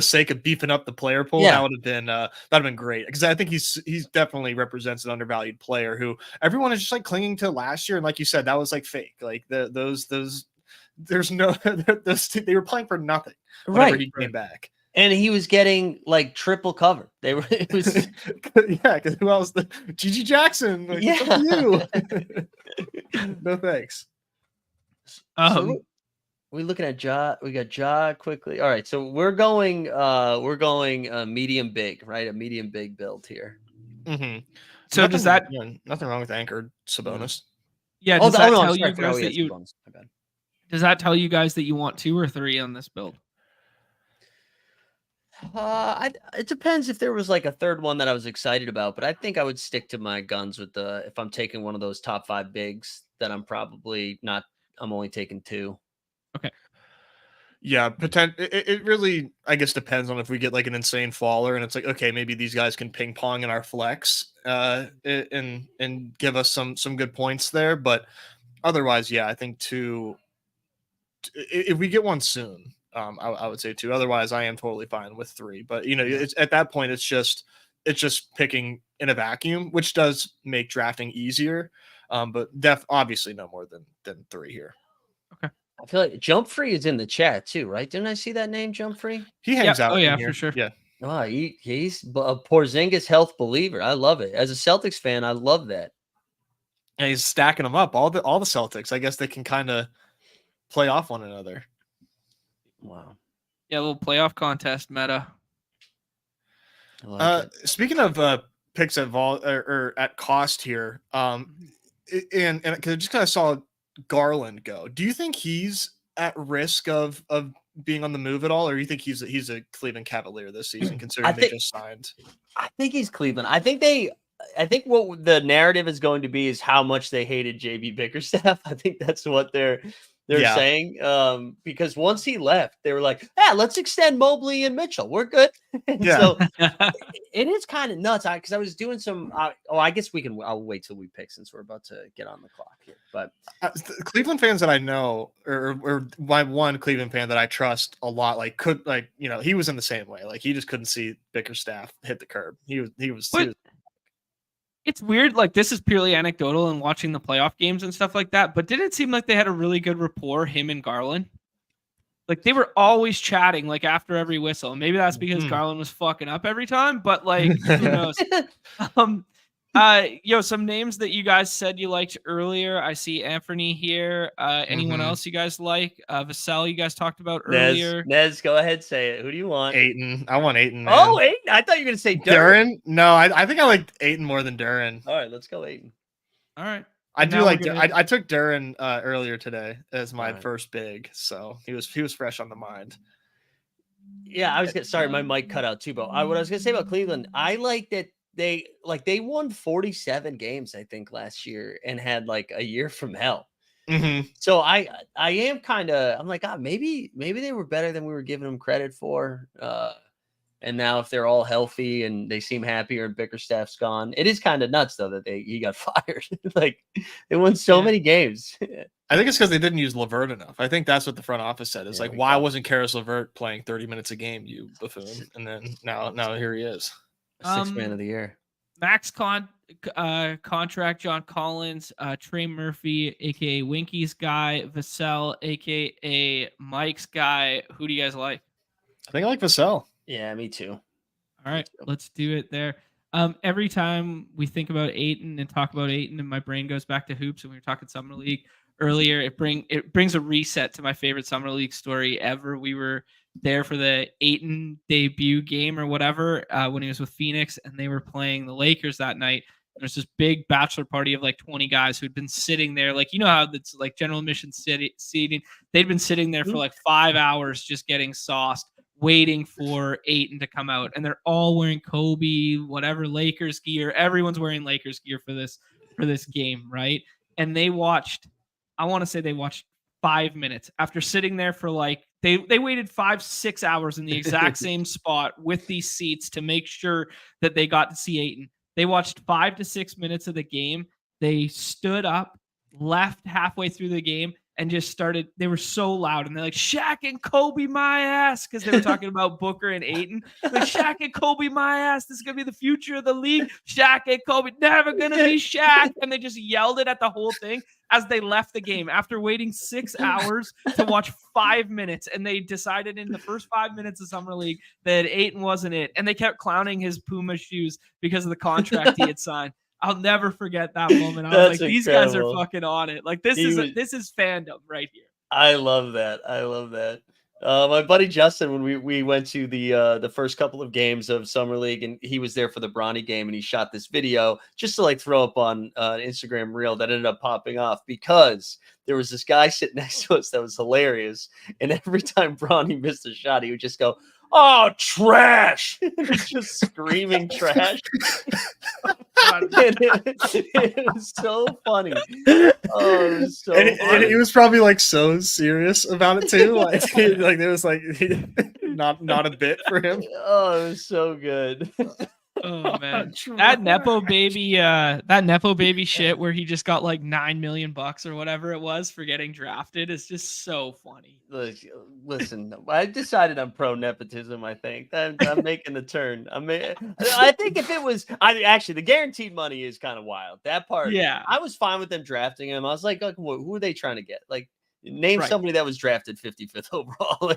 sake of beefing up the player pool, that would have been great. Because I think he's definitely represents an undervalued player who everyone is just like clinging to last year, and like you said, that was like fake. Like those there's no they were playing for nothing whenever he came back. And he was getting like triple cover. It was because who else? Gigi Jackson. Like, you. No thanks. So we're looking at Ja. We got Ja quickly. All right, so we're going medium big, right? A medium big build here. Mm-hmm. So does that nothing wrong with anchored Sabonis? Yeah. Does that tell you guys that you? My bad. Does that tell you guys that you want 2 or 3 on this build? It depends if there was like a third one that I was excited about, but I think I would stick to my guns with if I'm taking one of those top 5 bigs, that I'm probably not. I'm only taking 2. Okay. Yeah, it really, I guess, depends on if we get like an insane faller, and it's like, okay, maybe these guys can ping pong in our flex, and give us some good points there. But otherwise, yeah, I think 2. If we get one soon. I would say 2. Otherwise, I am totally fine with 3. But it's at that point, it's just picking in a vacuum, which does make drafting easier. But obviously no more than 3 here. Okay. I feel like Jump Free is in the chat too, right? Didn't I see that name, Jump Free? He hangs out. Oh yeah, here. for sure. Yeah. Oh, he's a Porzingis health believer. I love it. As a Celtics fan, I love that. Yeah, he's stacking them up. All the Celtics. I guess they can kind of play off one another. Wow. Yeah, a little playoff contest meta. Speaking of picks at or at cost here, and because I just kind of saw Garland go. Do you think he's at risk of being on the move at all, or do you think he's a Cleveland Cavalier this season, considering they just signed? I think he's Cleveland. I think what the narrative is going to be is how much they hated JB Bickerstaff. I think that's what they're they're saying, because once he left, they were like, let's extend Mobley and Mitchell. We're good. So it is kind of nuts. Because I was doing some, I guess I'll wait till we pick since we're about to get on the clock here. But Cleveland fans that I know, or my one Cleveland fan that I trust a lot, he was in the same way. Like, he just couldn't see Bickerstaff hit the curb. He was. It's weird. Like, this is purely anecdotal and watching the playoff games and stuff like that. But did it seem like they had a really good rapport, him and Garland? Like, they were always chatting, like, after every whistle. Maybe that's because Garland was fucking up every time. But, like, who knows? Some names that you guys said you liked earlier. I see Anthony here. Anyone else you guys like? Vassell, you guys talked about earlier. Nez, go ahead, say it. Who do you want? Ayton. I want Ayton. Man. Oh, Ayton. I thought you were going to say Duren. No, I think I liked Ayton more than Duren. All right, let's go Ayton. All right. I took Duren earlier today as my first big, so he was fresh on the mind. Yeah, I was sorry, my mic cut out too, but what I was going to say about Cleveland, I like that they won 47 games, I think, last year and had like a year from hell. So I am I'm like, maybe they were better than we were giving them credit for. And now if they're all healthy and they seem happier and Bickerstaff's gone, it is kind of nuts though that he got fired. Like, they won so many games. I think it's because they didn't use LeVert enough. I think that's what the front office said. It's like, why wasn't Karis LeVert playing 30 minutes a game, you buffoon? And then now here he is. Sixth man of the year. Max contract, John Collins, Trey Murphy, aka Winky's guy, Vassell, aka Mike's guy. Who do you guys like? I think I like Vassell. Yeah, me too. All right, let's do it there. Every time we think about Ayton and talk about Ayton, and my brain goes back to hoops, and we were talking Summer League earlier. It brings a reset to my favorite Summer League story ever. We were there for the Ayton debut game or whatever when he was with Phoenix, and they were playing the Lakers that night. There's this big bachelor party of like 20 guys who'd been sitting there, like, you know how it's like general admission seating. They'd been sitting there for like 5 hours just getting sauced, waiting for Ayton to come out, and they're all wearing Kobe, whatever Lakers gear. Everyone's wearing Lakers gear for this game, right? And they watched 5 minutes after sitting there for like they waited 5-6 hours in the exact same spot with these seats to make sure that they got to see Ayton. They watched 5 to 6 minutes of the game. They stood up, left halfway through the game, and just started. They were so loud, and they're like, Shaq and Kobe my ass, because they were talking about Booker and Ayton. Like, Shaq and Kobe my ass. This is gonna be the future of the league. Shaq and Kobe never gonna be Shaq. And they just yelled it at the whole thing as they left the game after waiting 6 hours to watch 5 minutes. And they decided in the first 5 minutes of Summer League that Ayton wasn't it, and they kept clowning his Puma shoes because of the contract he had signed. I'll never forget that moment. I was like, these guys are fucking on it. Like, this is fandom right here. I love that. My buddy Justin, when we went to the first couple of games of Summer League, and he was there for the Bronny game, and he shot this video just to like throw up on Instagram reel that ended up popping off because there was this guy sitting next to us that was hilarious. And every time Bronny missed a shot, he would just go, "Oh, trash!" Just screaming trash. It was so funny. Oh, it was so funny. And he was probably like so serious about it too. Like it was like not a bit for him. Oh, it was so good. Oh man, that nepo baby shit where he just got like $9 million or whatever it was for getting drafted is just so funny. Listen, I decided I'm pro nepotism. I think I'm making the turn. I think if it was, actually the guaranteed money is kind of wild. That part, yeah, I was fine with them drafting him. I was like who are they trying to get? Like, name somebody that was drafted 55th overall.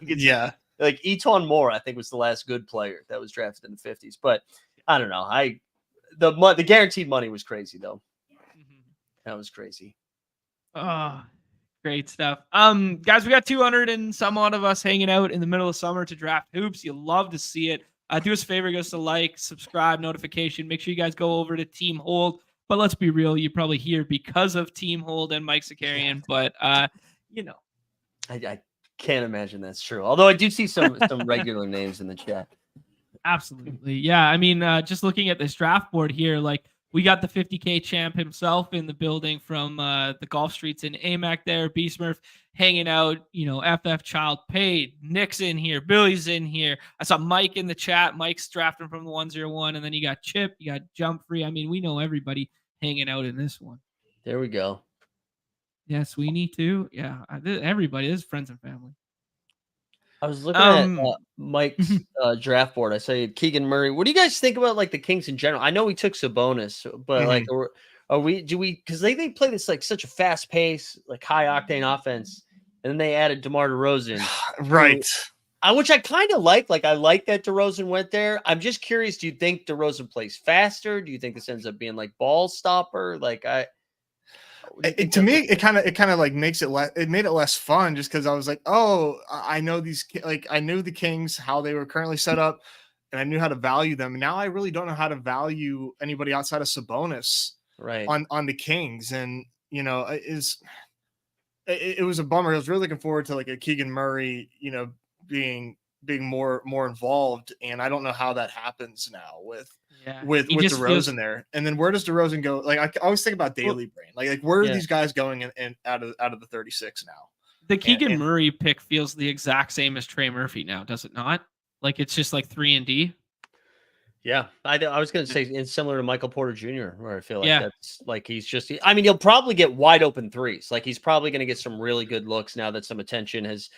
Like Eton Moore, I think was the last good player that was drafted in the 50s, but. I don't know. The guaranteed money was crazy though. That was crazy. Oh, great stuff. Guys, we got 200 and some odd of us hanging out in the middle of summer to draft hoops. You love to see it. Do us a favor, give us a like, subscribe, notification. Make sure you guys go over to Team Hold. But let's be real, you're probably here because of Team Hold and Mike Zakarian. But I can't imagine that's true. Although I do see some regular names in the chat. Absolutely. Yeah. I mean, just looking at this draft board here, like We got the 50K champ himself in the building from the golf streets in AMAC there. B Smurf hanging out, FF Child paid. Nick's in here. Billy's in here. I saw Mike in the chat. Mike's drafting from the 101. And then you got Chip. You got Jump Free. I mean, we know everybody hanging out in this one. There we go. Yeah, Sweeney too. Yeah, everybody. This is friends and family. I was looking at Mike's draft board. I say Keegan Murray. What do you guys think about like the Kings in general? I know we took Sabonis, but like, because they play this like such a fast pace, like high octane offense, and then they added DeMar DeRozan, right? Which I kind of like. Like I like that DeRozan went there. I'm just curious. Do you think DeRozan plays faster? Do you think this ends up being like ball stopper? Like to me, it kind of like makes it it made it less fun just because I was like, oh, I know I knew the Kings, how they were currently set up, and I knew how to value them. Now I really don't know how to value anybody outside of Sabonis on the Kings. And it was a bummer. I was really looking forward to like a Keegan Murray, being more involved, and I don't know how that happens now with DeRozan there. And then where does DeRozan go? Like I always think about Daily Brain. Like where are these guys going and out of the 36 now? The Keegan Murray pick feels the exact same as Trey Murphy now, does it not? Like it's just like 3 and D. Yeah, I was going to say it's similar to Michael Porter Jr., where I feel like that's like he's just. I mean, he'll probably get wide open threes. Like he's probably going to get some really good looks now that some attention is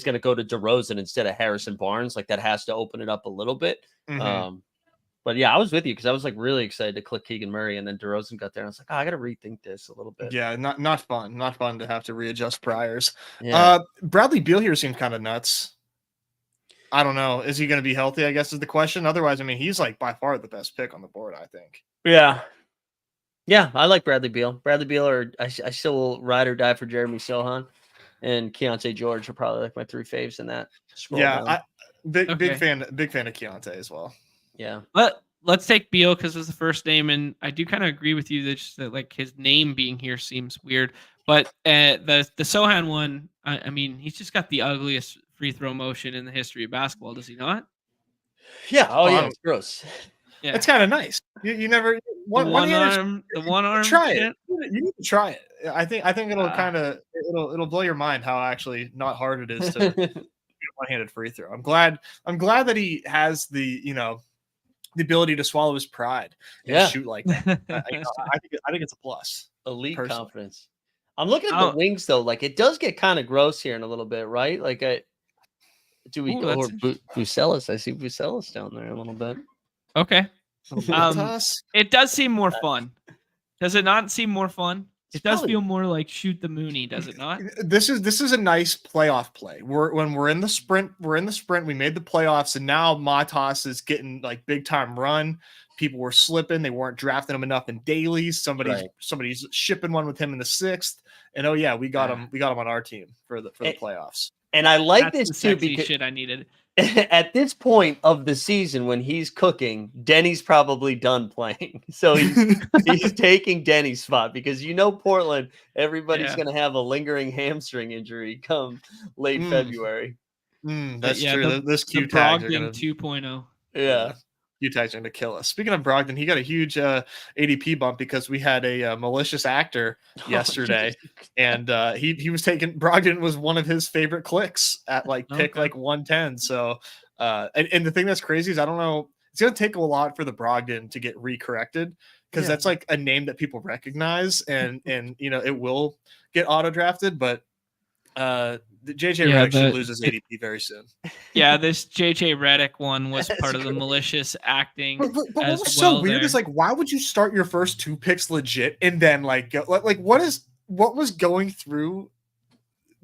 going to go to DeRozan instead of Harrison Barnes. Like that has to open it up a little bit. But yeah, I was with you because I was like really excited to click Keegan Murray, and then DeRozan got there, and I was like, I got to rethink this a little bit. Yeah, not fun to have to readjust priors. Yeah. Bradley Beal here seems kind of nuts. I don't know. Is he going to be healthy? I guess is the question. Otherwise, I mean, he's like by far the best pick on the board, I think. Yeah. Yeah, I like Bradley Beal. Bradley Beal, or I still will ride or die for Jeremy Sohan, and Keontae George are probably like my 3 faves in that. Big fan of Keontae as well. Yeah. But let's take Beal because it's the first name, and I do kind of agree with you that like his name being here seems weird. But the Sohan one, I mean, he's just got the ugliest free throw motion in the history of basketball, does he not? Yeah. Oh yeah, it's gross. Yeah, it's kind of nice. You never the one arm. Try it. You need to try it. I think it'll it'll blow your mind how actually not hard it is to do a one-handed free throw. I'm glad that he has the the ability to swallow his pride and shoot like that. I think it's a plus. Elite confidence. I'm looking at the wings though. Like it does get kind of gross here in a little bit, right? Like do we go Bucelis? I see Bucelis down there a little bit. Okay. It does seem more fun. Does it not seem more fun? It does feel more like shoot the Mooney, does it not? This is a nice playoff play. We're in the sprint. We made the playoffs, and now Matas is getting like big time run. People were slipping. They weren't drafting him enough in dailies. Somebody's shipping one with him in the 6th. And we got him. We got him on our team for the playoffs. And I like That's this too because shit I needed. At this point of the season, when he's cooking, Denny's probably done playing. So he's taking Denny's spot because Portland, everybody's going to have a lingering hamstring injury come late February. That's true. This Q tags are going 2.0. Yeah. Q tags are going to kill us. Speaking of Brogdon, he got a huge ADP bump because we had a malicious actor yesterday, and he was taking Brogdon was one of his favorite clicks at pick 110. So, and the thing that's crazy is I don't know. It's going to take a lot for the Brogdon to get recorrected because that's like a name that people recognize, and it will get auto drafted, but. The JJ Redick should lose his ADP very soon. Yeah, this JJ Redick one was part of the malicious acting. But what was so weird is why would you start your first 2 picks legit and then what was going through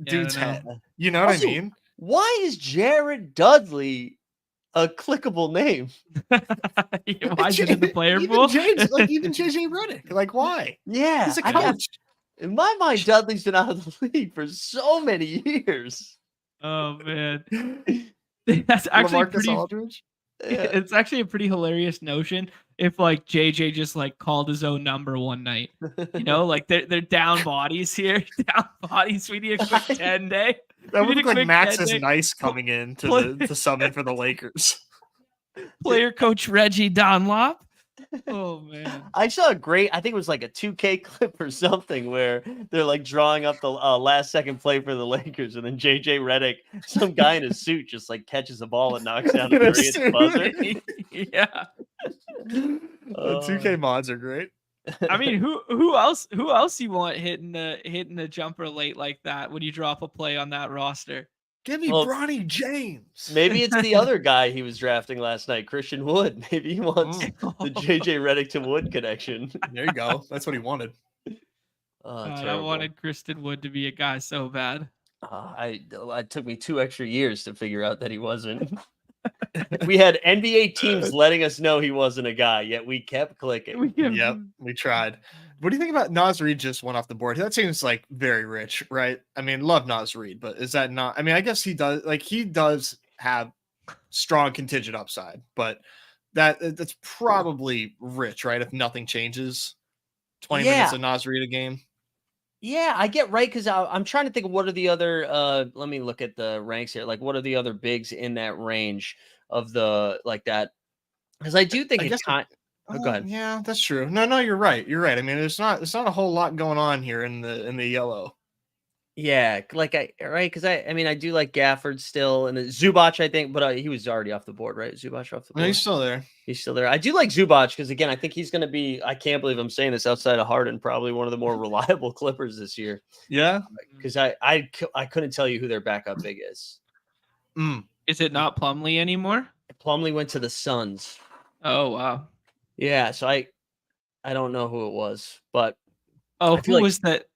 dude's head? You know what I mean? Why is Jared Dudley a clickable name? Why is it in the player pool? Even JJ Redick. Why? Yeah, he's a coach. In my mind, Dudley's been out of the league for so many years. Oh man, that's actually It's actually a pretty hilarious notion. If JJ just called his own number one night, they're down bodies here, down bodies. We need a quick 10 day. That would look like Max is nice coming in to summon for the Lakers. Player coach Reggie Dunlop. Oh man. I saw a great, I think it was like a 2K clip or something where they're like drawing up the last second play for the Lakers, and then JJ Redick, some guy in a suit, just like catches a ball and knocks down a In a three at the buzzer. Yeah. 2K mods are great. I mean, who else you want hitting the jumper late like that when you drop a play on that roster? Give me Well, Bronny James. Maybe it's the other guy he was drafting last night, Christian Wood. Maybe he wants the JJ Redick to Wood connection. There you go. That's what he wanted. I wanted Kristen Wood to be a guy so bad. It took me 2 extra years to figure out that he wasn't. We had NBA teams letting us know he wasn't a guy, yet we kept clicking. Yep, we tried. What do you think about Naz Reid just went off the board? That seems like very rich, right? I mean, love Naz Reid, but is that not? I mean, I guess he does have strong contingent upside, but that's probably rich, right? If nothing changes, 20 minutes of Naz Reid a game. Yeah, I get right, because I'm trying to think of what are the other. Let me look at the ranks here. Like, what are the other bigs in that range of the like that? Because I do think it's kind. Oh, go ahead. Yeah, that's true. No, you're right. You're right. I mean, it's not a whole lot going on here in the yellow. Yeah, because I mean, I do like Gafford still, and Zubac, I think, but he was already off the board, right? Zubac off the board. No, he's still there. He's still there. I do like Zubac because, again, I think he's going to be, I can't believe I'm saying this, outside of Harden, probably one of the more reliable Clippers this year. Yeah. Because I couldn't tell you who their backup big is. Is it not Plumlee anymore? Plumlee went to the Suns. Oh, wow. Yeah, so I don't know who it was, but. Oh, who was that?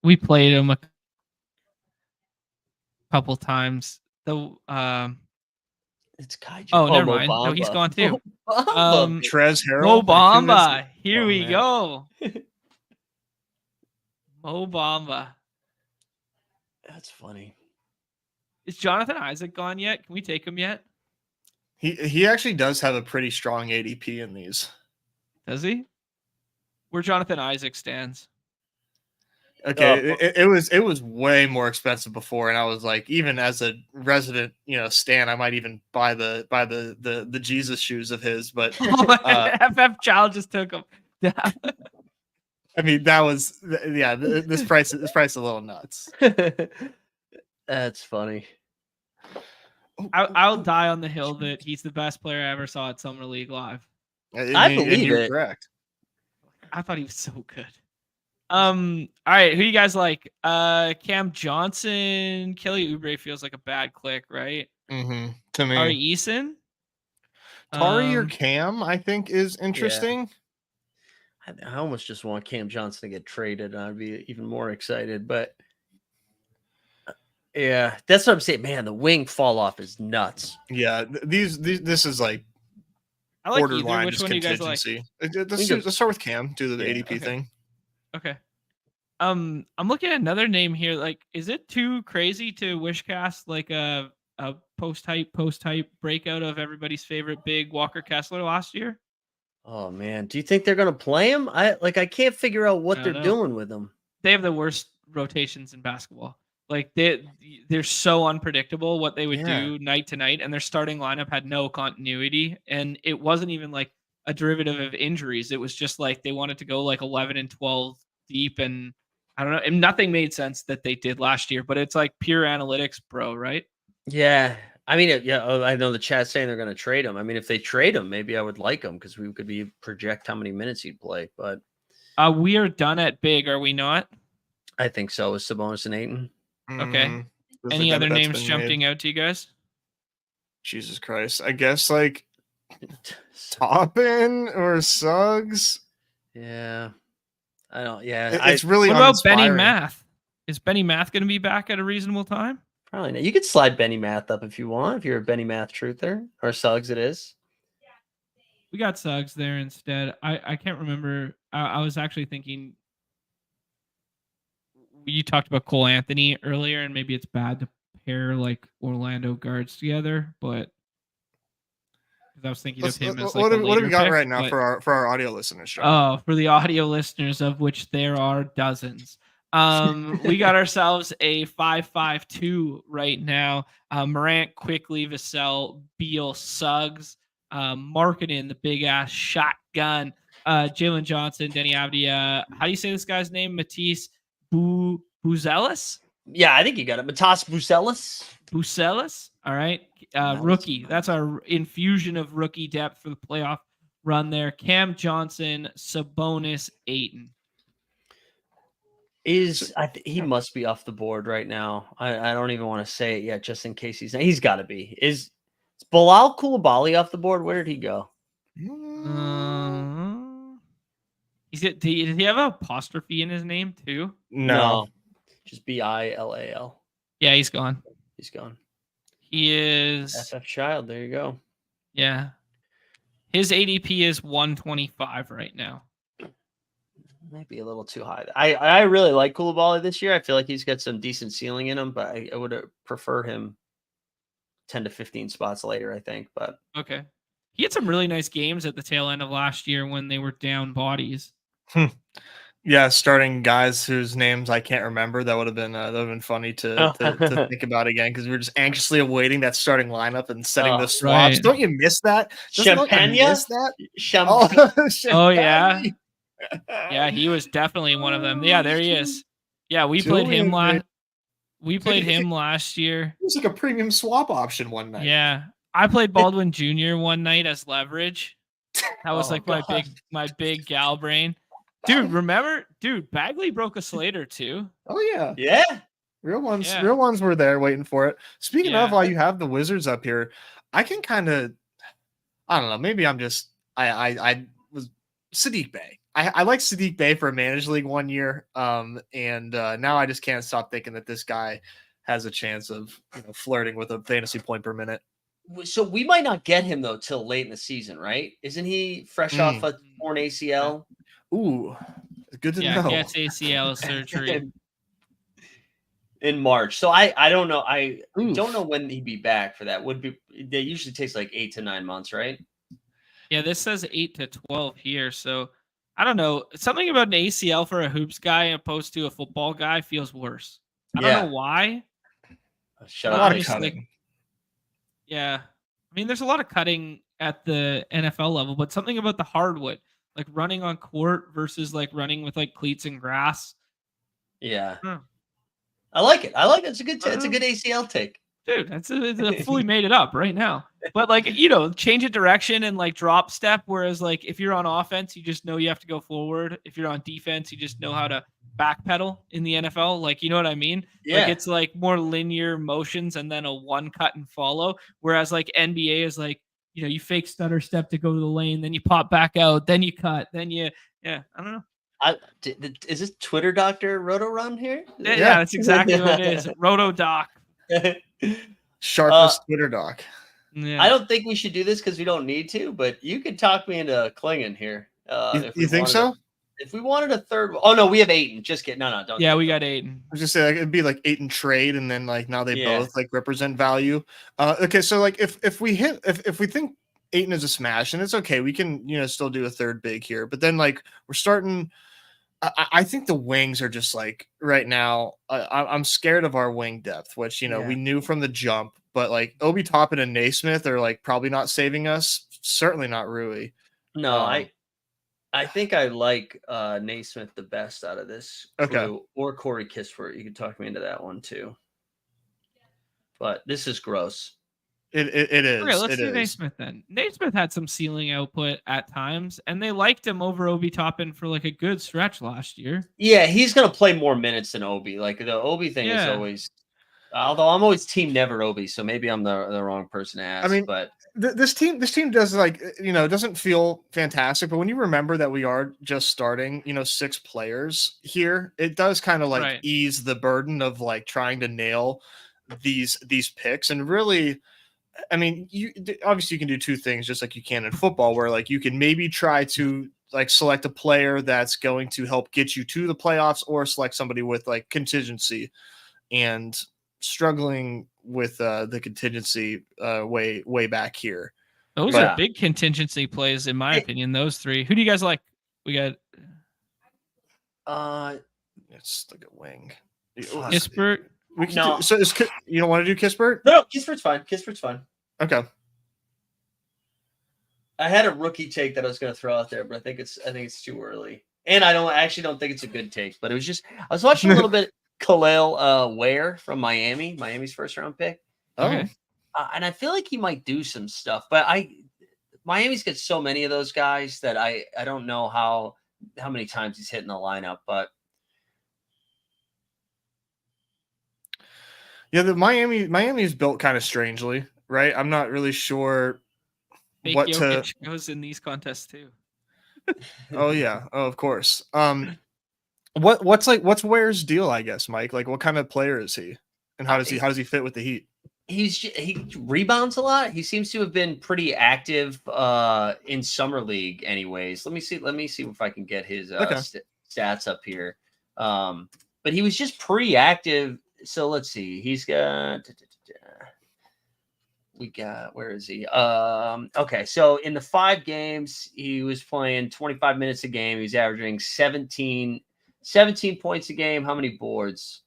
We played him a couple times. It's Kaiju. Oh, never mind. No, he's gone too. Trez Harrell. Mo Bamba. Here we go. Mo Bamba. That's funny. Is Jonathan Isaac gone yet? Can we take him yet? He actually does have a pretty strong ADP in these. Does he? Where Jonathan Isaac stands. Okay, it was way more expensive before, and I was like, even as a resident, stan, I might even buy the Jesus shoes of his. But FF Child just took him. I mean, that was this price is a little nuts. That's funny. I'll die on the hill that he's the best player I ever saw at Summer League Live. I believe it. Correct. I thought he was so good. All right, who you guys like? Cam Johnson, Kelly Oubre feels like a bad click, right? Mm-hmm. To me, Tari Eason, Tari or Cam, I think is interesting. Yeah. I almost just want Cam Johnson to get traded, and I'd be even more excited. But yeah, that's what I'm saying. Man, the wing fall off is nuts. Yeah, this is like I like borderline Which one do you guys like? Let's start with Cam. Do the ADP thing. Okay. I'm looking at another name here. Like, is it too crazy to wishcast like a post hype breakout of everybody's favorite big Walker Kessler last year? Oh man, do you think they're gonna play him? I can't figure out what they're doing with him. They have the worst rotations in basketball. Like they're so unpredictable what they would do night to night, and their starting lineup had no continuity, and it wasn't even like a derivative of injuries. It was just like they wanted to go like 11 and 12 deep, and I don't know, and nothing made sense that they did last year, but it's like pure analytics, bro, right? Yeah. I mean, I know the chat's saying they're going to trade him. I mean, if they trade him, maybe I would like him because we could project how many minutes he'd play, but we are done at big, are we not? I think so. Is Sabonis and Ayton. Okay. Any other names jumping out to you guys? Jesus Christ. I guess like Toppin or Suggs. Yeah. I don't. Yeah. It's really. What about Benny Math? Is Benny Math going to be back at a reasonable time? Probably not. You could slide Benny Math up if you want, if you're a Benny Math truther, or Suggs it is. We got Suggs there instead. I can't remember. I was actually thinking you talked about Cole Anthony earlier, and maybe it's bad to pair like Orlando guards together, but I was thinking of him as like what do we got pick, right now for our audio listeners? John? Oh, for the audio listeners, of which there are dozens. We got ourselves a 5-5-2 right now. Morant, Quickly, Vassell, Beal, Suggs. Marketing, the big ass shotgun. Jalen Johnson, Denny Avdia. How do you say this guy's name? Matisse Buzelis? Yeah, I think you got it. Matas Buzelis. All right. Rookie. That's our infusion of rookie depth for the playoff run there. Cam Johnson, Sabonis, Ayton. He must be off the board right now. I don't even want to say it yet, just in case he's got to be. Is Bilal Coulibaly off the board? Where did he go? Did he have an apostrophe in his name too? No. Just Bilal. Yeah, he's gone. He is SF Child. There you go. Yeah. His ADP is 125 right now. Might be a little too high. I really like Coulibaly this year. I feel like he's got some decent ceiling in him, but I would prefer him 10 to 15 spots later, I think. But okay. He had some really nice games at the tail end of last year when they were down bodies. Yeah, starting guys whose names I can't remember. That would have been funny to think about again, because we were just anxiously awaiting that starting lineup and setting the swaps. Right. Don't you miss that? Champagne? Oh yeah. Yeah, he was definitely one of them. Yeah, there he is. Yeah, we played him last year. It was like a premium swap option one night. Yeah. I played Baldwin Jr. one night as leverage. That was my big gal brain. Dude, remember? Dude, Bagley broke a Slater too. Oh yeah. Yeah. Real ones were there waiting for it. Speaking of, while you have the Wizards up here, I can kind of, I don't know, maybe I'm just, I was Sadiq Bey. I like Sadiq Bey for a managed league one year. And now I just can't stop thinking that this guy has a chance of flirting with a fantasy point per minute. So we might not get him though till late in the season, right? Isn't he fresh off a torn ACL? Ooh, good to know. Yeah, gets ACL surgery in March. So I don't know. I don't know when he'd be back for that. They usually takes like 8 to 9 months, right? Yeah, this says 8 to 12 here. So I don't know. Something about an ACL for a hoops guy opposed to a football guy feels worse. I don't know why. A lot of cutting. Yeah. I mean, there's a lot of cutting at the NFL level, but something about the hardwood, like running on court versus like running with like cleats and grass. Yeah. I like it. It's a good ACL take. Dude, it's fully made it up right now. But like, change of direction and like drop step. Whereas like if you're on offense, you just know you have to go forward. If you're on defense, you just know how to backpedal in the NFL. Like, you know what I mean? Yeah. Like it's like more linear motions and then a one cut and follow. Whereas like NBA is like, you fake stutter step to go to the lane, then you pop back out, then you cut, then I don't know. Is this Twitter Doctor Roto Run here? Yeah, that's exactly what it is. Roto Doc. Sharpest Twitter doc. Yeah. I don't think we should do this because we don't need to, but you could talk me into clinging here. You think so? If we wanted a third, oh no, we have Ayton. Just kidding. No, don't. Yeah, we got Ayton. I was just saying it'd be like Ayton trade, and then like now they both like represent value. Okay, so like if we think Ayton is a smash, and it's okay, we can still do a third big here, but then like we're starting. I think the wings are just like right now. I'm scared of our wing depth, which we knew from the jump. But like Obi Toppin and Naismith are like probably not saving us. Certainly not Rui. No, I think I like Naismith the best out of this. Okay, or Corey Kispert. You could talk me into that one too. But this is gross. It is. Okay, let's do Naismith then. Naismith had some ceiling output at times, and they liked him over Obi Toppin for like a good stretch last year. Yeah, he's gonna play more minutes than Obi. Like the Obi thing is always. Although I'm always team never Obi, so maybe I'm the wrong person to ask. I mean, but this team does like doesn't feel fantastic, but when you remember that we are just starting 6 players here, it does kind of like ease the burden of like trying to nail these picks. And really, I mean, you obviously you can do 2 things just like you can in football, where like you can maybe try to like select a player that's going to help get you to the playoffs, or select somebody with like contingency. And struggling with the contingency way back here. Those are big contingency plays in my opinion. Those 3. Who do you guys like? We got let's look at wing. Kispert. We can you don't want to do Kispert? No, Kispert's fine. Okay. I had a rookie take that I was going to throw out there, but I think it's too early. And I don't think it's a good take, but it was just I was watching a little bit Khalil Ware from Miami's first round pick. Okay. And I feel like he might do some stuff, but Miami's got so many of those guys that I don't know how many times he's hitting the lineup, but yeah, the Miami is built kind of strangely, right? I'm not really sure Fake what Jokic goes in these contests too. Oh yeah, of course. What's Ware's deal? I guess, Mike. Like, what kind of player is he, and how does he fit with the Heat? He rebounds a lot. He seems to have been pretty active in summer league, anyways. Let me see if I can get his stats up here. But he was just pretty active. So let's see. He's got. Where is he? Okay, so in the 5 games, he was playing 25 minutes a game. He was averaging 17 points a game. How many boards?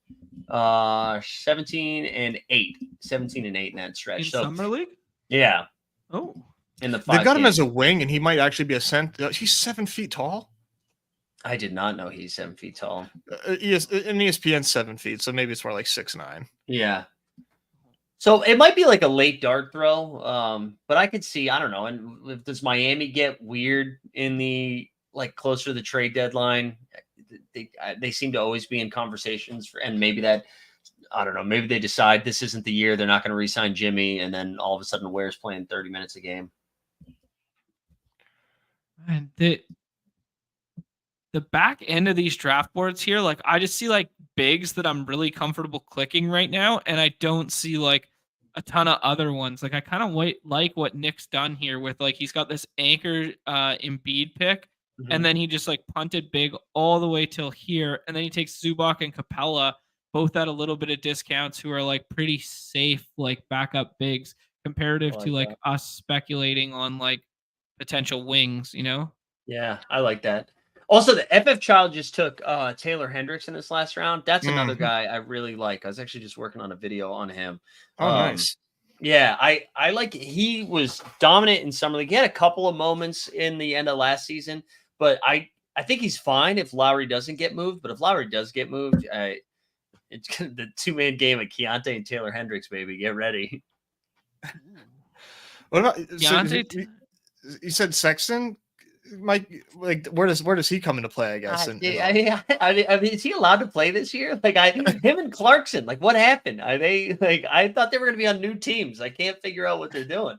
17 and 8 in that stretch. In summer league? Yeah. Oh. In the 5 They've got him games. as a wing, and he might actually be a center. He's 7 feet tall. I did not know he's 7 feet tall. Yes, in ESPN 7 feet, so maybe it's more like 6'9". Yeah. So it might be like a late dart throw, but I could see, I don't know. And does Miami get weird in the closer to the trade deadline? They seem to always be in conversations, and maybe that, I don't know, maybe they decide this isn't the year, they're not going to re-sign Jimmy, and then all of a sudden Ware's playing 30 minutes a game. And the back end of these draft boards here, I just see bigs that I'm really comfortable clicking right now, and I don't see a ton of other ones. I kind of like what Nick's done here with he's got this anchor Embiid pick, and then he just punted big all the way till here, and then he takes Zubac and Capella, both at a little bit of discounts, who are pretty safe backup bigs comparative to us speculating on potential wings, Yeah, I like that. Also, the FF Child just took Taylor Hendricks in this last round. That's another guy I really like. I was actually just working on a video on him. Oh, nice. Yeah, I like. He was dominant in summer league. He had a couple of moments in the end of last season, but I think he's fine if Lowry doesn't get moved. But if Lowry does get moved, it's the 2-man game of Keontae and Taylor Hendricks, baby. Get ready. What about Keontae? You said Sexton? Mike, where does he come into play? I guess. I mean, is he allowed to play this year? Him and Clarkson. What happened? Are they I thought they were going to be on new teams. I can't figure out what they're doing.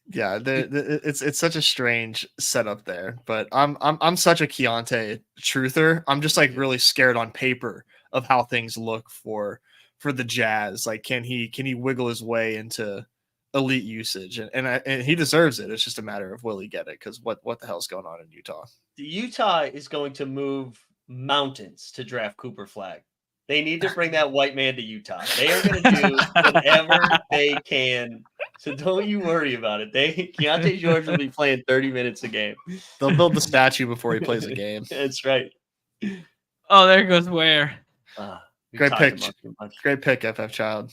Yeah, it's such a strange setup there. But I'm such a Keontae truther. I'm just really scared on paper of how things look for the Jazz. Can he wiggle his way into elite usage, and he deserves it. It's just a matter of will he get it, because what the hell's going on in Utah? Utah is going to move mountains to draft Cooper Flagg. They need to bring that white man to Utah. They are going to do whatever they can, so don't you worry about it. Keontae George will be playing 30 minutes a game. They'll build the statue before he plays a game. That's right. Oh, there goes Ware. Great pick, FF Child.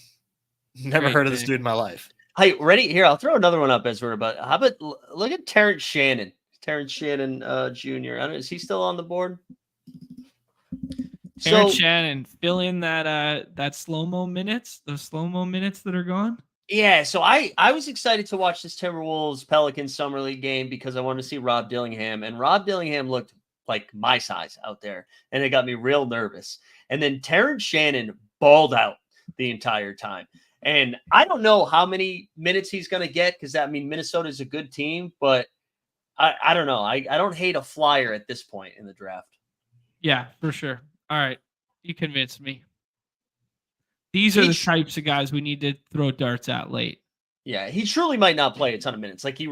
Never heard of this dude in my life. Hey, ready? Here, I'll throw another one up as we're about. How about look at Terrence Shannon? Terrence Shannon Jr. Is he still on the board? Terrence Shannon, fill in that slow-mo minutes, those slow-mo minutes that are gone. Yeah, so I was excited to watch this Timberwolves Pelicans Summer League game because I wanted to see Rob Dillingham, and Rob Dillingham looked like my size out there, and it got me real nervous. And then Terrence Shannon balled out the entire time. And I don't know how many minutes he's going to get, because Minnesota is a good team, but I don't know. I don't hate a flyer at this point in the draft. Yeah, for sure. All right. You convinced me. These are the types of guys we need to throw darts at late. Yeah, he truly might not play a ton of minutes. He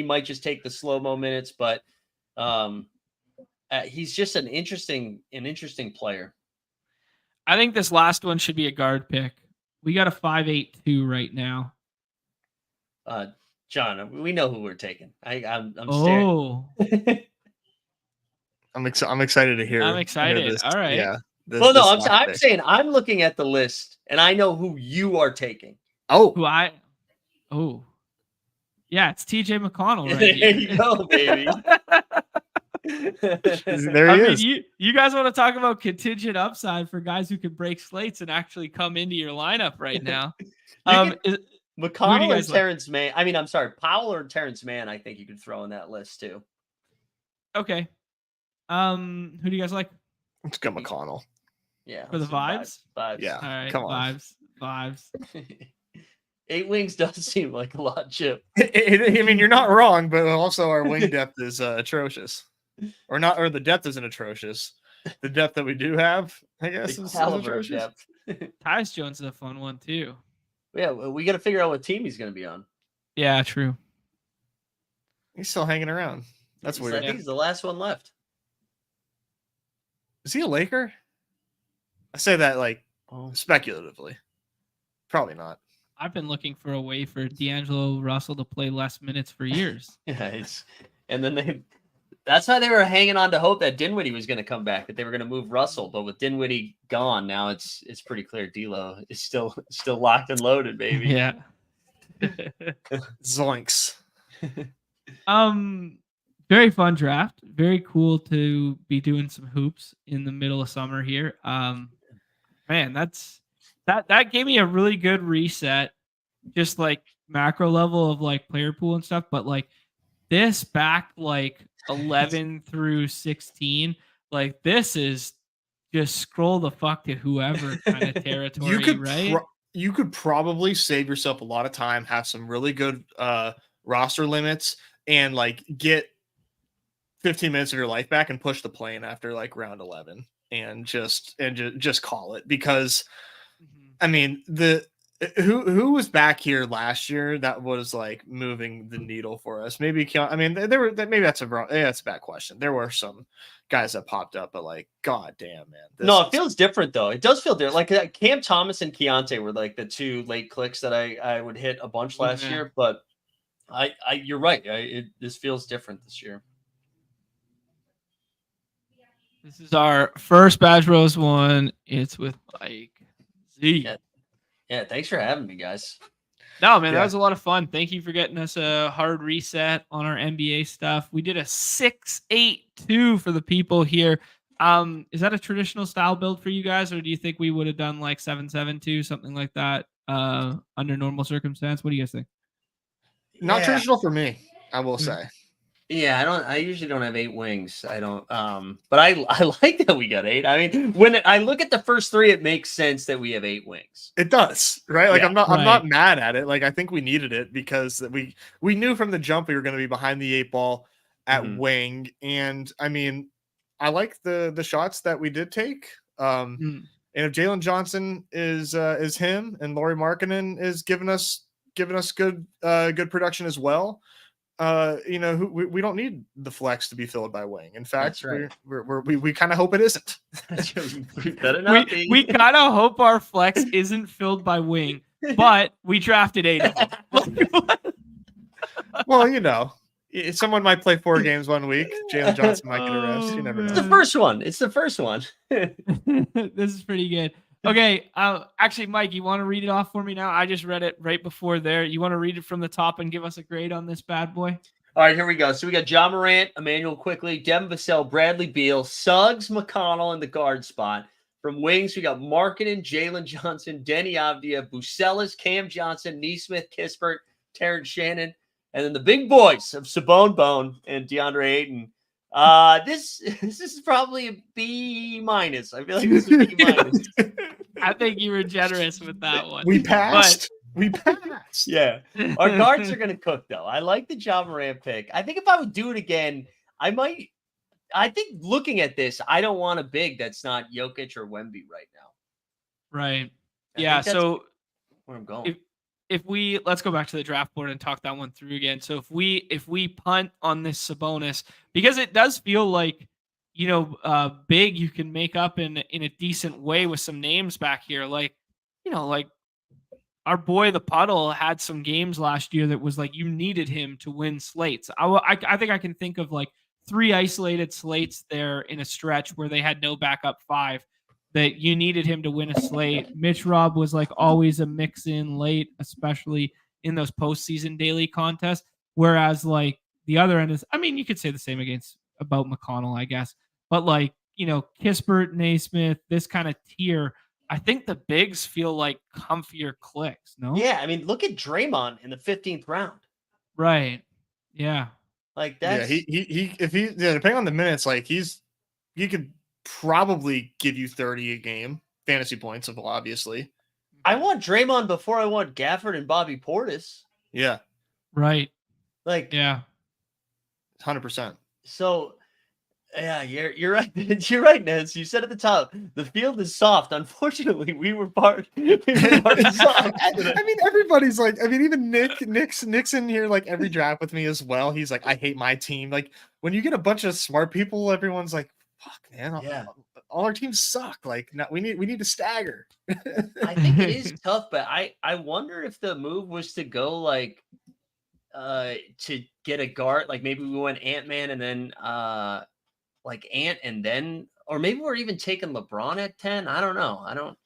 might just take the slow-mo minutes, but he's just an interesting player. I think this last one should be a guard pick. We got a 5'8" right now. John, we know who we're taking. I'm staring. I'm excited to hear. I'm excited. Hear this. All right. Yeah. I'm saying I'm looking at the list and I know who you are taking. Oh. Yeah, it's TJ McConnell right There here. you go, baby. There he is. You guys want to talk about contingent upside for guys who can break slates and actually come into your lineup right now? McConnell or Terrence Mann. I mean, I'm sorry, Powell or Terrence Mann. I think you could throw in that list too. Okay. Who do you guys like? Let's go McConnell. Yeah. For the vibes? Vibes. Yeah. All right. Come on. Vibes. 8 wings does seem like a lot, Chip. I mean, you're not wrong, but also our wing depth is atrocious. Or the depth isn't atrocious. The depth that we do have, I guess, is atrocious. Tyus Jones is a fun one too. Yeah, we got to figure out what team he's going to be on. Yeah, true. He's still hanging around. That's weird. I think he's the last one left. Is he a Laker? I say that like speculatively. Probably not. I've been looking for a way for D'Angelo Russell to play less minutes for years. Yeah, and then that's why they were hanging on to hope that Dinwiddie was going to come back, that they were going to move Russell. But with Dinwiddie gone, now it's pretty clear D'Lo is still locked and loaded, baby. Yeah. Zoinks. Very fun draft. Very cool to be doing some hoops in the middle of summer here. Man, that gave me a really good reset, just like macro level of like player pool and stuff. But like this back like 11 through 16, like this is just scroll the fuck to whoever kind of territory, right? You could probably save yourself a lot of time, have some really good roster limits, and like get 15 minutes of your life back and push the plane after like round 11 and just call it. Because I mean, who was back here last year that was like moving the needle for us? Maybe maybe that's a bad question. There were some guys that popped up, but like, god damn, man. It feels different though. It does feel different. Like Cam Thomas and Keontae were like the two late clicks that I would hit a bunch last year, but you're right. This feels different this year. This is our first Badge Bros one. It's with Mike Z. Yeah, thanks for having me, guys. No, man, that was a lot of fun. Thank you for getting us a hard reset on our NBA stuff. We did a 6-8-2 for the people here. Is that a traditional style build for you guys, or do you think we would have done like 7-7-2, something like that, under normal circumstance? What do you guys think? Not traditional for me, I will say. Yeah, I usually don't have 8 wings. I don't but I like that we got 8. I mean, when I look at the first 3, it makes sense that we have 8 wings. It does, right? Like I'm not mad at it. Like I think we needed it because we knew from the jump we were going to be behind the 8 ball at wing. And I mean, I like the shots that we did take. And if Jalen Johnson is him and Lauri Markkanen is giving us good production as well. We don't need the flex to be filled by wing. In fact, we kind of hope it isn't. Better not be. We kind of hope our flex isn't filled by wing, but we drafted 8 of them. Well, someone might play 4 games one week. Jalen Johnson might get a rest. You never know. It's the first one. This is pretty good. Okay, actually, Mike, you want to read it off for me now? I just read it right before there. You want to read it from the top and give us a grade on this bad boy? All right, here we go. So we got John Morant, Emmanuel Quickly, Devin Vassell, Bradley Beal, Suggs, McConnell in the guard spot. From wings, we got Markkanen, Jalen Johnson, Denny Avdia, Bucelis, Cam Johnson, Neesmith, Kispert, Terrence Shannon, and then the big boys of Sabone Bone and DeAndre Ayton. This is probably a B-. I feel like this is a B-. I think you were generous with that one. We passed. Yeah. Our guards are going to cook, though. I like the John Morant pick. I think if I would do it again, I think looking at this, I don't want a big that's not Jokic or Wemby right now. Right. Yeah, so where I'm going. Let's go back to the draft board and talk that one through again. So if we punt on this Sabonis, because it does feel like, big you can make up in a decent way with some names back here. Like, like our boy, the Puddle, had some games last year that was like, you needed him to win slates. I think I can think of like 3 isolated slates there in a stretch where they had no backup 5 that you needed him to win a slate. Mitch Robb was like always a mix in late, especially in those postseason daily contests. Whereas like the other end is, I mean, you could say the same about McConnell, I guess. But like, Kispert, Naismith, this kind of tier, I think the bigs feel like comfier clicks, no? Yeah, I mean, look at Draymond in the 15th round. Right. Yeah. Like that's depending on the minutes, like he could probably give you 30 a game, fantasy points, obviously. I want Draymond before I want Gafford and Bobby Portis. Yeah. Right. Like, yeah. 100%. So, yeah, you're right. You're right, Nez. You said at the top, the field is soft. Unfortunately, we were part of soft. I mean, everybody's like, even Nick's in here like every draft with me as well. He's like, I hate my team. Like when you get a bunch of smart people, everyone's like, fuck, man, all our teams suck. Like, we need to stagger. I think it is tough, but I wonder if the move was to go like to get a guard, like maybe we went Ant-Man and then like Ant and then, or maybe we're even taking LeBron at 10. I don't know. I don't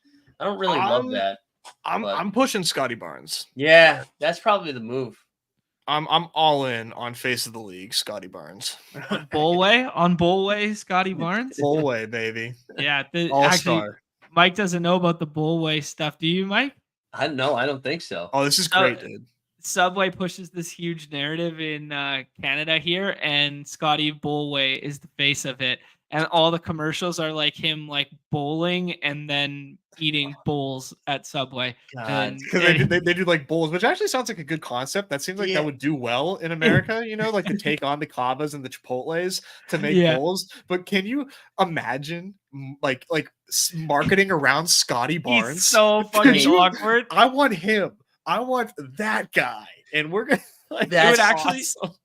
really love that. I'm pushing Scotty Barnes. Yeah, that's probably the move. I'm all in on face of the league, Scotty Barnes. Bullway, Scotty Barnes. Bullway, baby. Yeah, All-star. Actually, Mike doesn't know about the Bullway stuff. Do you, Mike? I don't know. I don't think so. Oh, this is great, dude. Subway pushes this huge narrative in Canada here, and Scotty Bullway is the face of it. And all the commercials are like him like bowling and then eating bowls at Subway. Because they do like bowls, which actually sounds like a good concept. That seems like that would do well in America, like to take on the Cavas and the Chipotles to make bowls. But can you imagine like marketing around Scotty Barnes? He's so fucking awkward. I want him. I want that guy. And we're going to that's awesome.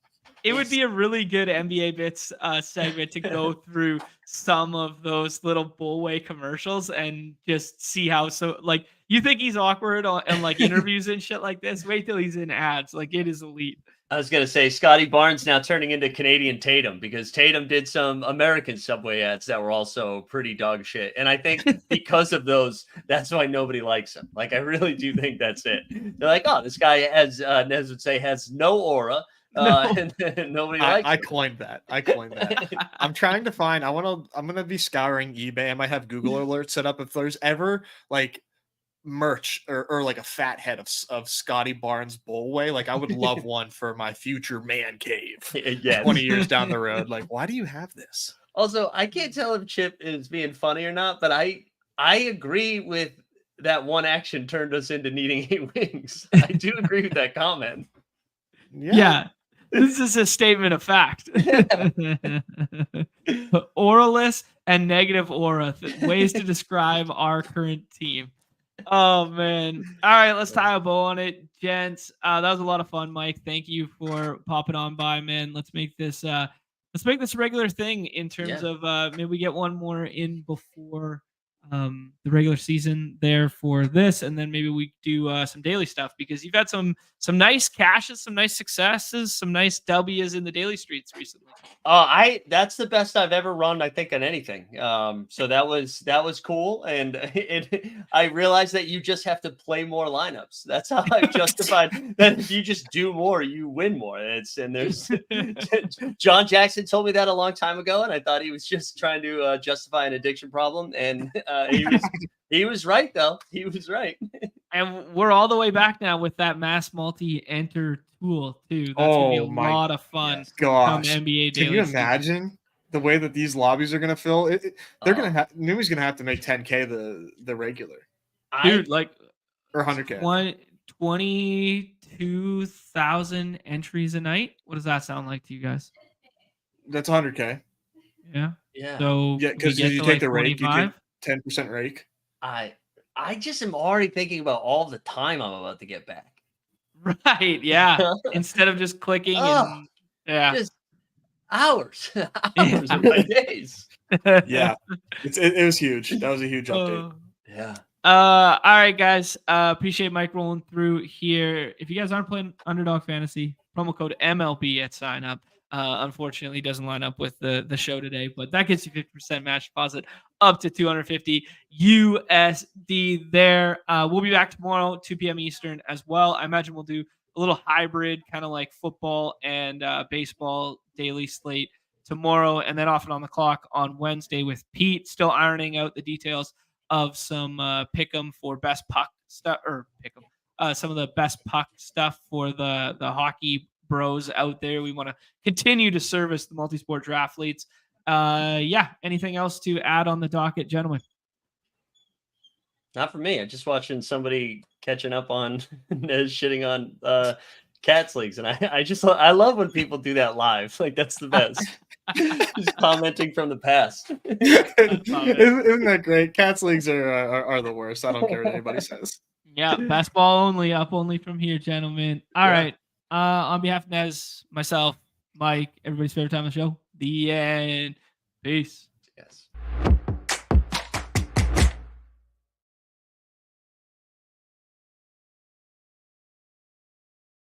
It would be a really good NBA Bits segment to go through some of those little Bullway commercials and just see how like you think he's awkward and like interviews and shit like this. Wait till he's in ads. Like it is elite. I was going to say Scotty Barnes now turning into Canadian Tatum because Tatum did some American Subway ads that were also pretty dog shit. And I think because of those, that's why nobody likes him. Like, I really do think that's it. They're like, oh, this guy, as Nez would say, has no aura. And nobody likes I coined that. I'm trying to find, I'm going to be scouring eBay. I might have Google alerts set up if there's ever like merch or like a fat head of Scotty Barnes Bullway. Like I would love one for my future man cave 20 years down the road. Like, why do you have this? Also, I can't tell if Chip is being funny or not, but I agree with that one action turned us into needing 8 wings. I do agree with that comment. Yeah. This is a statement of fact. Auraless and negative aura, ways to describe our current team. Oh man. All right, let's tie a bow on it, gents. That was a lot of fun, Mike. Thank you for popping on by, man. Let's make this a regular thing in terms of maybe we get one more in before the regular season there for this, and then maybe we do some daily stuff because you've had some nice cashes, some nice successes, some nice W's in the daily streets recently. That's the best I've ever run, I think, on anything. So that was cool, and I realized that you just have to play more lineups. That's how I've justified that if you just do more, you win more. There's John Jackson told me that a long time ago, and I thought he was just trying to justify an addiction problem, and he was right though. He was right. And we're all the way back now with that mass multi-enter tool too. That's gonna be a lot of fun. Gosh, NBA can you imagine the way that these lobbies are gonna fill? They're gonna have Newey's gonna have to make 10K the regular, dude. Like or 100K. 22,000 entries a night. What does that sound like to you guys? That's 100K. Yeah. Yeah. So because you take the rake, you get 10% rake. I just am already thinking about all the time I'm about to get back. Right. Yeah. Instead of just clicking and just hours of my days. Yeah. It was huge. That was a huge update. Yeah. All right, guys. Appreciate Mike rolling through here. If you guys aren't playing Underdog Fantasy, promo code MLB at sign up. Unfortunately, doesn't line up with the show today, but that gets you 50% match deposit up to 250 USD there. We'll be back tomorrow, 2 p.m. Eastern as well. I imagine we'll do a little hybrid, kind of like football and baseball daily slate tomorrow, and then off and on the clock on Wednesday with Pete, still ironing out the details of some pick'em for best puck stuff, or pick'em, some of the best puck stuff for the hockey bros out there. We want to continue to service the multi-sport draft leads. Yeah, anything else to add on the docket, gentlemen? Not for me. I'm just watching somebody catching up on shitting on Cats leagues, and I love when people do that live. Like, that's the best. Just commenting from the past. Isn't that great? Cats leagues are the worst. I don't care what anybody says. Yeah, best ball only, up only from here, gentlemen. All right. On behalf of Nez, myself, Mike, everybody's favorite time on the show, the end. Peace. Yes.